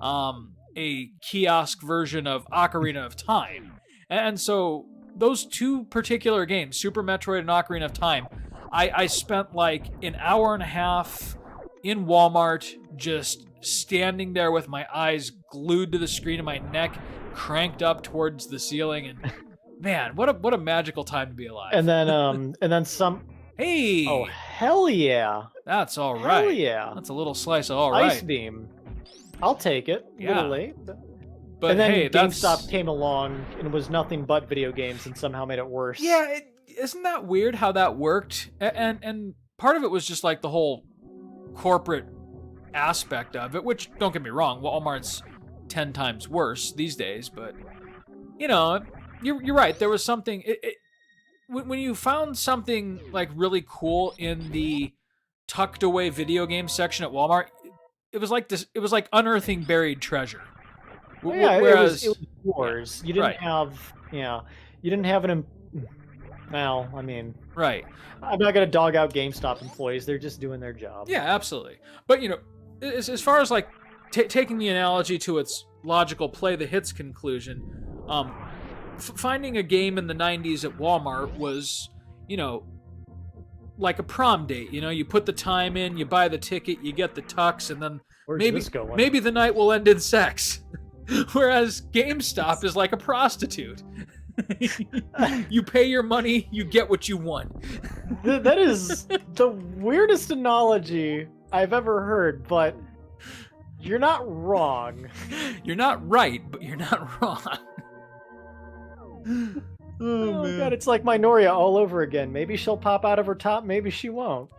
a kiosk version of Ocarina of Time. And so those two particular games, Super Metroid and Ocarina of Time, I spent like an hour and a half in Walmart just standing there with my eyes glued to the screen and my neck cranked up towards the ceiling. And man, what a magical time to be alive.
And then some.
Hey!
Oh, hell yeah.
That's all right.
Hell yeah.
That's a little slice of all right.
Ice Beam. I'll take it. A
Yeah.
little late.
But
and then
hey,
GameStop came along and was nothing but video games and somehow made it worse.
Yeah, isn't that weird how that worked? And part of it was just like the whole corporate aspect of it, which, don't get me wrong, Walmart's 10 times worse these days, but, you know, you're right. There was something... when you found something, like, really cool in the tucked away video game section at Walmart, it was like this. It was like unearthing buried treasure.
Yeah,
Whereas,
it was yours. You didn't have... Yeah. You didn't have an... Well, I mean...
Right.
I'm not going to dog out GameStop employees. They're just doing their job.
Yeah, absolutely. But, you know, as far as, like, taking the analogy to its logical play the hits conclusion, finding a game in the 90s at Walmart was, you know, like a prom date. You know, you put the time in, you buy the ticket, you get the tux, and then maybe the night will end in sex. Whereas GameStop is like a prostitute. You pay your money, you get what you want.
That is the weirdest analogy I've ever heard, but you're not wrong.
You're not right, but you're not wrong.
Oh man. God, it's like Minoria all over again. Maybe she'll pop out of her top, maybe she won't.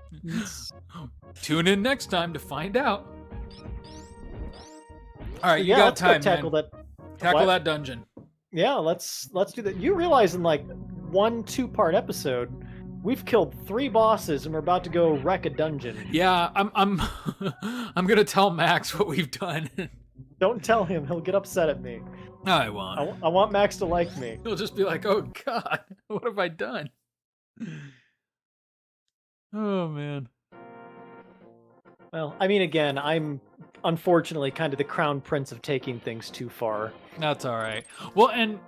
Tune in next time to find out. All right, you
yeah,
got
let's
time,
go tackle
man.
that
That dungeon.
Yeah, let's do that. You realize in like 1-2-part episode, we've killed 3 bosses and we're about to go wreck a dungeon.
Yeah, I'm I'm gonna tell Max what we've done.
Don't tell him; he'll get upset at me.
No, I won't.
I want Max to like me.
He'll just be like, "Oh God, what have I done?" Oh man.
Well, I mean, again, I'm unfortunately kind of the crown prince of taking things too far.
That's all right. Well, and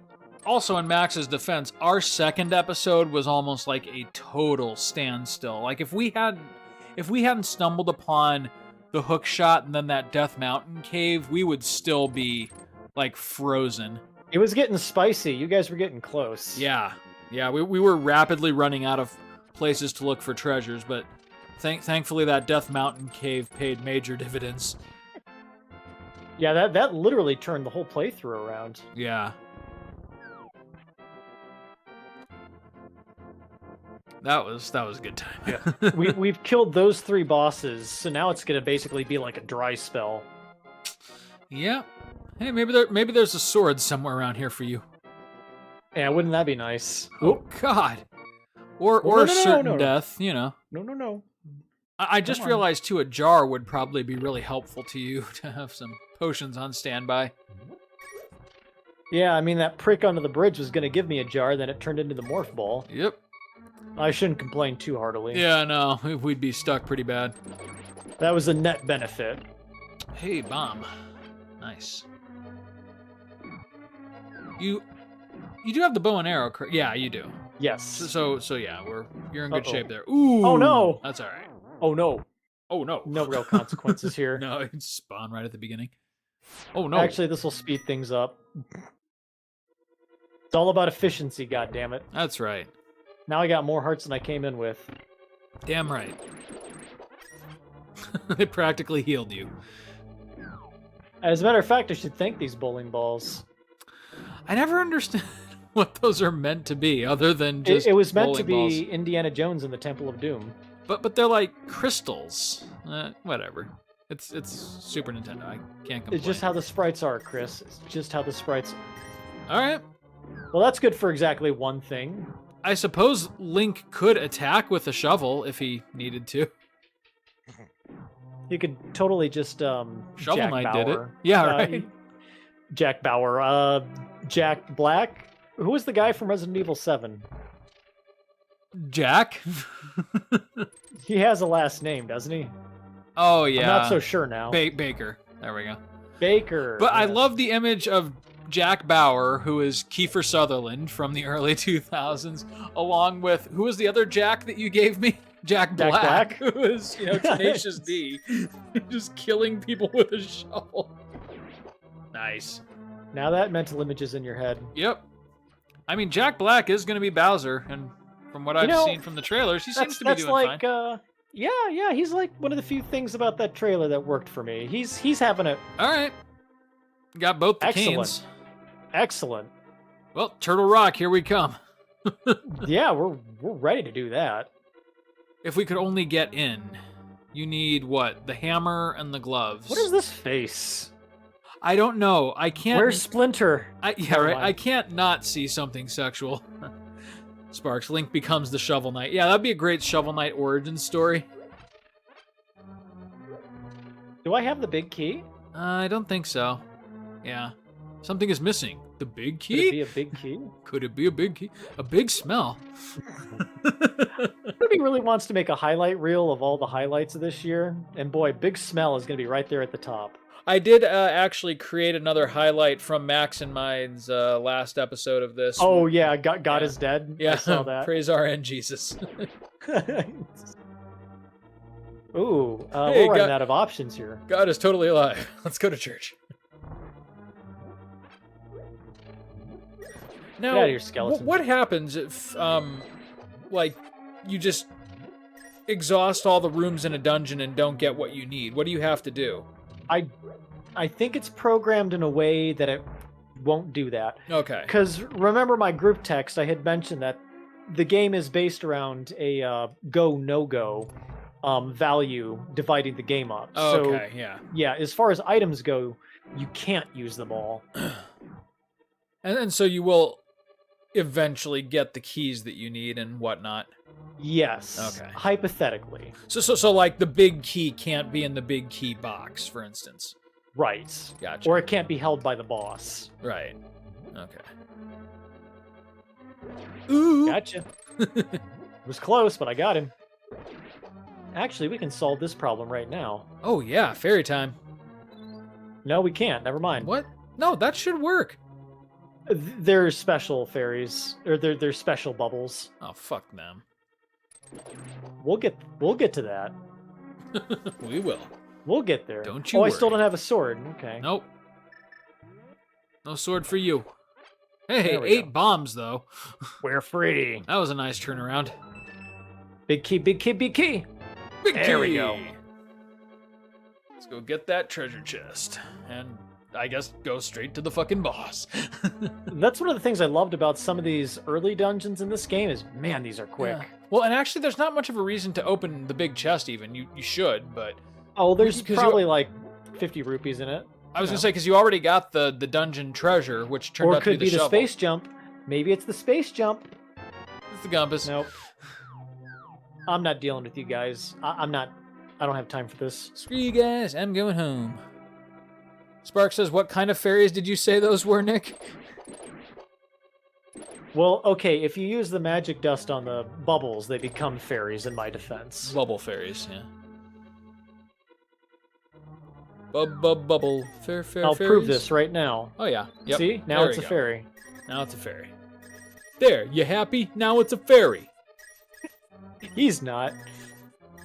also in Max's defense, our second episode was almost like a total standstill. Like if we hadn't stumbled upon the hook shot and then that Death Mountain cave, we would still be like frozen.
It was getting spicy. You guys were getting close.
Yeah. We were rapidly running out of places to look for treasures, but thankfully that Death Mountain cave paid major dividends.
Yeah, that literally turned the whole playthrough around.
Yeah. That was a good time.
Yeah. We've killed those 3 bosses, so now it's gonna basically be like a dry spell.
Yeah. Hey, maybe there's a sword somewhere around here for you.
Yeah, wouldn't that be nice?
Oh God. Or certain death, you know.
No.
I just realized too, a jar would probably be really helpful to you to have some potions on standby.
Yeah, I mean that prick under the bridge was gonna give me a jar, then it turned into the morph ball.
Yep.
I shouldn't complain too heartily.
Yeah, no, we'd be stuck pretty bad.
That was a net benefit.
Hey, bomb. Nice. You do have the bow and arrow, correct? Yeah, you do.
Yes.
So yeah, you're in good shape there. Ooh.
Oh no.
That's all right.
Oh no.
Oh no.
No real consequences here.
No, it spawn right at the beginning. Oh no.
Actually, this will speed things up. It's all about efficiency, goddammit.
That's right.
Now I got more hearts than I came in with.
Damn right. They practically healed you.
As a matter of fact, I should thank these bowling balls.
I never understood what those are meant to be, other than just
it was meant to
bowling
be
balls.
Indiana Jones in the Temple of Doom.
But they're like crystals. Whatever. It's Super Nintendo. I can't complain.
It's just how the sprites are, Chris. It's just how the sprites.
All right.
Well, that's good for exactly one thing.
I suppose Link could attack with a shovel if he needed to.
You could totally just
Shovel
Jack
Knight did it.
Bauer.
Yeah, right.
Jack Bauer. Jack Black. Who was the guy from Resident Evil 7?
Jack?
He has a last name, doesn't he?
Oh, yeah.
I'm not so sure now.
Baker. There we go.
Baker.
But I
yes.
love the image of Jack Bauer, who is Kiefer Sutherland from the early 2000s, along with, who was the other Jack that you gave me? Jack Black. Who is, Tenacious D. Just killing people with a shovel. Nice.
Now that mental image is in your head.
Yep. I mean, Jack Black is going to be Bowser, and from what I've seen from the trailers, he seems to be doing fine.
Yeah, he's like one of the few things about that trailer that worked for me. He's having it.
All right. Got both the
Excellent.
canes.
Excellent.
Well, Turtle Rock, here we come.
Yeah, we're ready to do that.
If we could only get in, you need what? The hammer and the gloves.
What is this face?
I don't know. I can't.
Where's Splinter?
Yeah, right. I can't not see something sexual. Sparks. Link becomes the Shovel Knight. Yeah, that'd be a great Shovel Knight origin story.
Do I have the big key?
I don't think so. Yeah. Something is missing. The big key?
Could it be a big key?
Could it be a big key? A big smell.
Ruby really wants to make a highlight reel of all the highlights of this year. And boy, Big Smell is going to be right there at the top.
I did actually create another highlight from Max and mine's last episode of this.
Oh, yeah. God is dead.
Yeah.
I saw that.
Praise RN Jesus.
Ooh,
Hey,
we're running out of options here.
God is totally alive. Let's go to church. Now,
Get out of here, skeleton.
what happens if, like, you just exhaust all the rooms in a dungeon and don't get what you need? What do you have to do?
I think it's programmed in a way that it won't do that.
Okay.
Because remember my group text, I had mentioned that the game is based around a go, no-go value dividing the game up.
Okay,
so,
yeah.
Yeah, as far as items go, you can't use them all.
And so you will eventually get the keys that you need and whatnot.
Yes.
Okay.
Hypothetically.
So like the big key can't be in the big key box, for instance.
Right.
Gotcha.
Or it can't be held by the boss.
Right. Okay. Ooh.
Gotcha. It was close, but I got him. Actually, we can solve this problem right now.
Oh yeah, fairy time.
No, we can't. Never mind.
What? No, that should work.
There's special fairies, or there's special bubbles.
Oh, fuck them.
We'll get to that.
We will.
We'll get there.
Don't you
I still
worry.
don't have a sword. Okay.
Nope. No sword for you. Hey,
There we
8
go.
bombs, though.
We're free.
That was a nice turnaround.
Big key, big key, big key.
Big
There we
key.
go.
Let's go get that treasure chest. And I guess go straight to the fucking boss.
That's one of the things I loved about some of these early dungeons in this game is, man, these are quick.
Yeah. Well, and actually, there's not much of a reason to open the big chest even. You should, but...
Oh, there's
Because
probably like 50 rupees in it.
I was going to say, because you already got the dungeon treasure, which turned
Or
out
it
to
could
be
be
the
the
shovel.
space jump. Maybe it's the space jump.
It's the compass.
Nope. I'm not dealing with you guys. I don't have time for this.
Screw you guys, I'm going home. Spark says, what kind of fairies did you say those were, Nick?
Well, okay, if you use the magic dust on the bubbles, they become fairies in my defense.
Bubble fairies, yeah. Bubble. Fair,
I'll
fairies.
prove this right now.
Oh, yeah. Yep.
See? Now
There
it's a
we go.
fairy.
Now it's a fairy. There, you happy? Now it's a fairy.
He's not.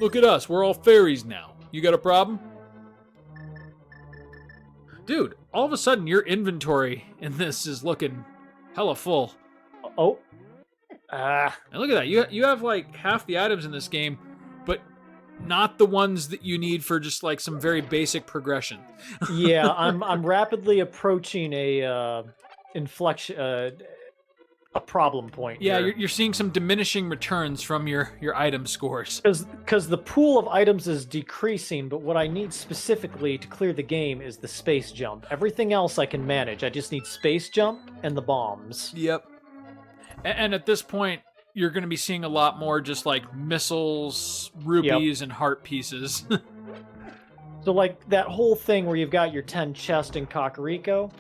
Look at us, we're all fairies now. You got a problem? Dude, all of a sudden your inventory in this is looking hella full.
Oh.
And look at that, you have like half the items in this game, but not the ones that you need for just like some very basic progression.
Yeah, I'm rapidly approaching a inflection, a problem point.
Yeah,
here.
you're seeing some diminishing returns from your item scores.
Because the pool of items is decreasing, but what I need specifically to clear the game is the space jump. Everything else I can manage. I just need space jump and the bombs.
Yep. And at this point, you're going to be seeing a lot more just like missiles, rubies, and heart pieces.
So like that whole thing where you've got your 10 chest in Kakariko,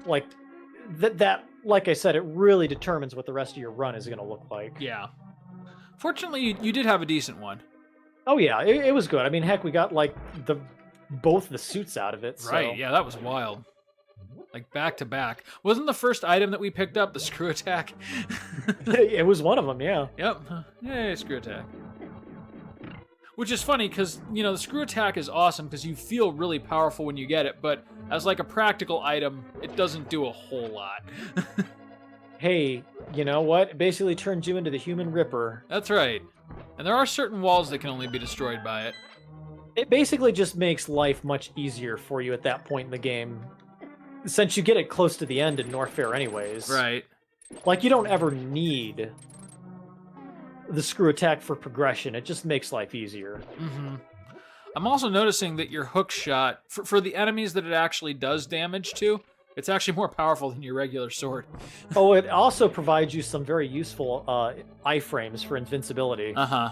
like that like I said, it really determines what the rest of your run is going to look like.
Yeah. Fortunately, you did have a decent one.
Oh yeah, it was good. I mean, heck, we got like both the suits out of it. So.
Right, yeah, that was wild. Like back to back. Wasn't the first item that we picked up the screw attack?
It was one of them, yeah.
Yep. Hey, screw attack. Which is funny because, the screw attack is awesome because you feel really powerful when you get it, but as like a practical item, it doesn't do a whole lot.
Hey, you know what? It basically turns you into the human Ripper.
That's right. And there are certain walls that can only be destroyed by it.
It basically just makes life much easier for you at that point in the game. Since you get it close to the end in Norfair anyways.
Right.
Like, you don't ever need the screw attack for progression. It just makes life easier.
Mm-hmm. I'm also noticing that your hook shot, for the enemies that it actually does damage to, it's actually more powerful than your regular sword.
Oh, it also provides you some very useful iframes for invincibility.
Uh-huh.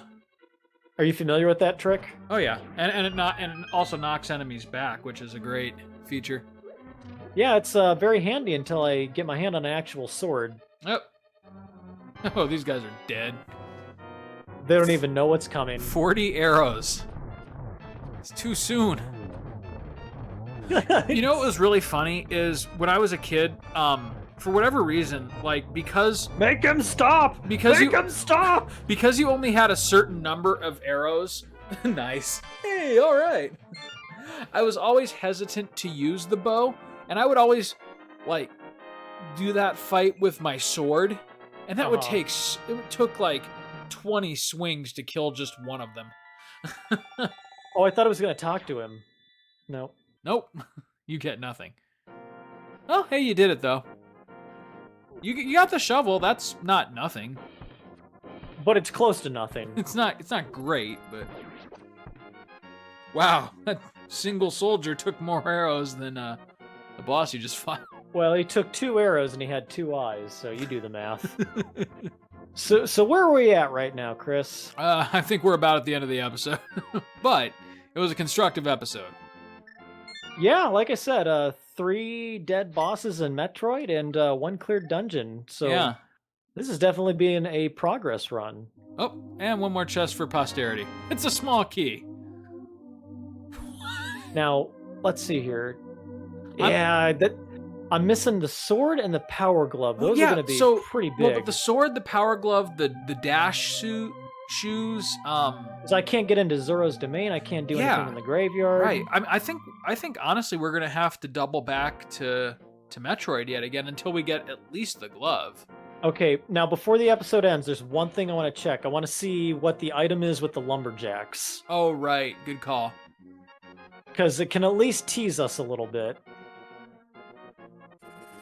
Are you familiar with that trick?
Oh, yeah. And it also knocks enemies back, which is a great feature.
Yeah, it's very handy until I get my hand on an actual sword.
Yep. Oh, these guys are dead.
They don't even know what's coming.
40 arrows. It's too soon. You know what was really funny is when I was a kid, for whatever reason, like because
Make him stop! Make him stop!
Because you only had a certain number of arrows. Nice. Hey, all right. I was always hesitant to use the bow, and I would always like do that fight with my sword, and that it took like 20 swings to kill just one of them.
Oh, I thought I was going to talk to him. No.
Nope. You get nothing. Oh, hey, you did it, though. You got the shovel. That's not nothing.
But it's close to nothing.
It's not great, but... Wow, that single soldier took more arrows than the boss you just fought.
Well, he took 2 arrows and he had 2 eyes, so you do the math. So where are we at right now, Chris?
I think we're about at the end of the episode. But it was a constructive episode.
Yeah, like I said, 3 dead bosses in Metroid and 1 cleared dungeon. So
yeah.
This is definitely being a progress run.
Oh, and 1 more chest for posterity. It's a small key.
Now, let's see here. I'm missing the sword and the power glove. Those are going to be pretty big.
Well, the sword, the power glove, the dash suit, shoes.
So I can't get into Zoro's domain. I can't do anything in the graveyard.
Right. I think honestly we're gonna have to double back to Metroid yet again until we get at least the glove.
Okay. Now before the episode ends, there's one thing I want to check. I want to see what the item is with the lumberjacks.
Oh right, good call.
Because it can at least tease us a little bit.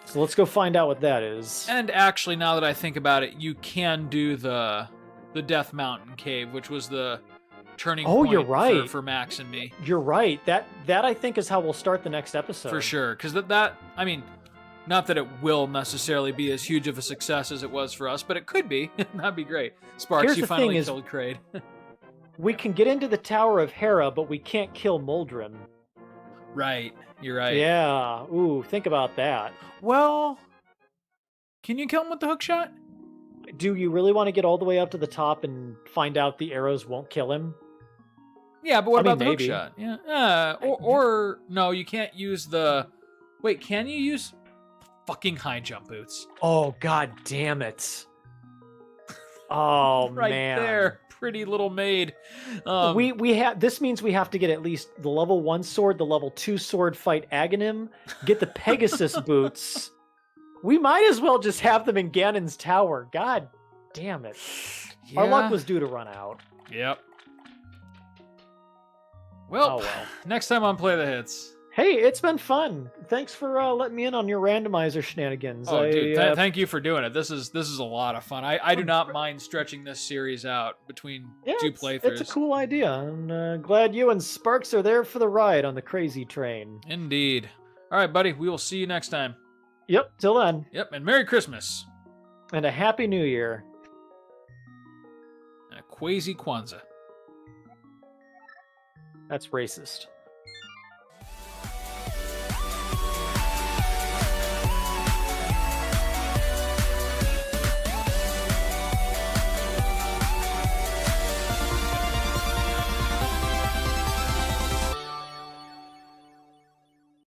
So let's go find out what that is.
And actually, now that I think about it, you can do the Death Mountain Cave, which was the turning point
you're right.
for Max and me.
You're right. That I think is how we'll start the next episode.
For sure. Because I mean, not that it will necessarily be as huge of a success as it was for us, but it could be. That'd be great. Sparks, you finally killed Kraid.
We can get into the Tower of Hera, but we can't kill Moldrim.
Right. You're right.
Yeah. Ooh, think about that.
Well, can you kill him with the hook shot?
Do you really want to get all the way up to the top and find out the arrows won't kill him?
Yeah, but what about the hook shot? Yeah. Or no, you can't use the... Wait, can you use fucking high jump boots?
Oh, god damn it. Oh,
right
man.
Right there. Pretty little maid.
We have this means we have to get at least the level 1 sword, the level 2 sword fight Aghanim, get the Pegasus boots. We might as well just have them in Ganon's tower. God damn it. Yeah. Our luck was due to run out.
Yep. Well, next time on Play the Hits.
Hey, it's been fun. Thanks for letting me in on your randomizer shenanigans.
Oh, dude, thank you for doing it. This is a lot of fun. I do not mind stretching this series out between 2 playthroughs.
It's a cool idea. I'm glad you and Sparks are there for the ride on the crazy train.
Indeed. All right, buddy. We will see you next time.
Yep, till then.
Yep, and Merry Christmas.
And a Happy New Year.
And a Quasi Kwanzaa.
That's racist.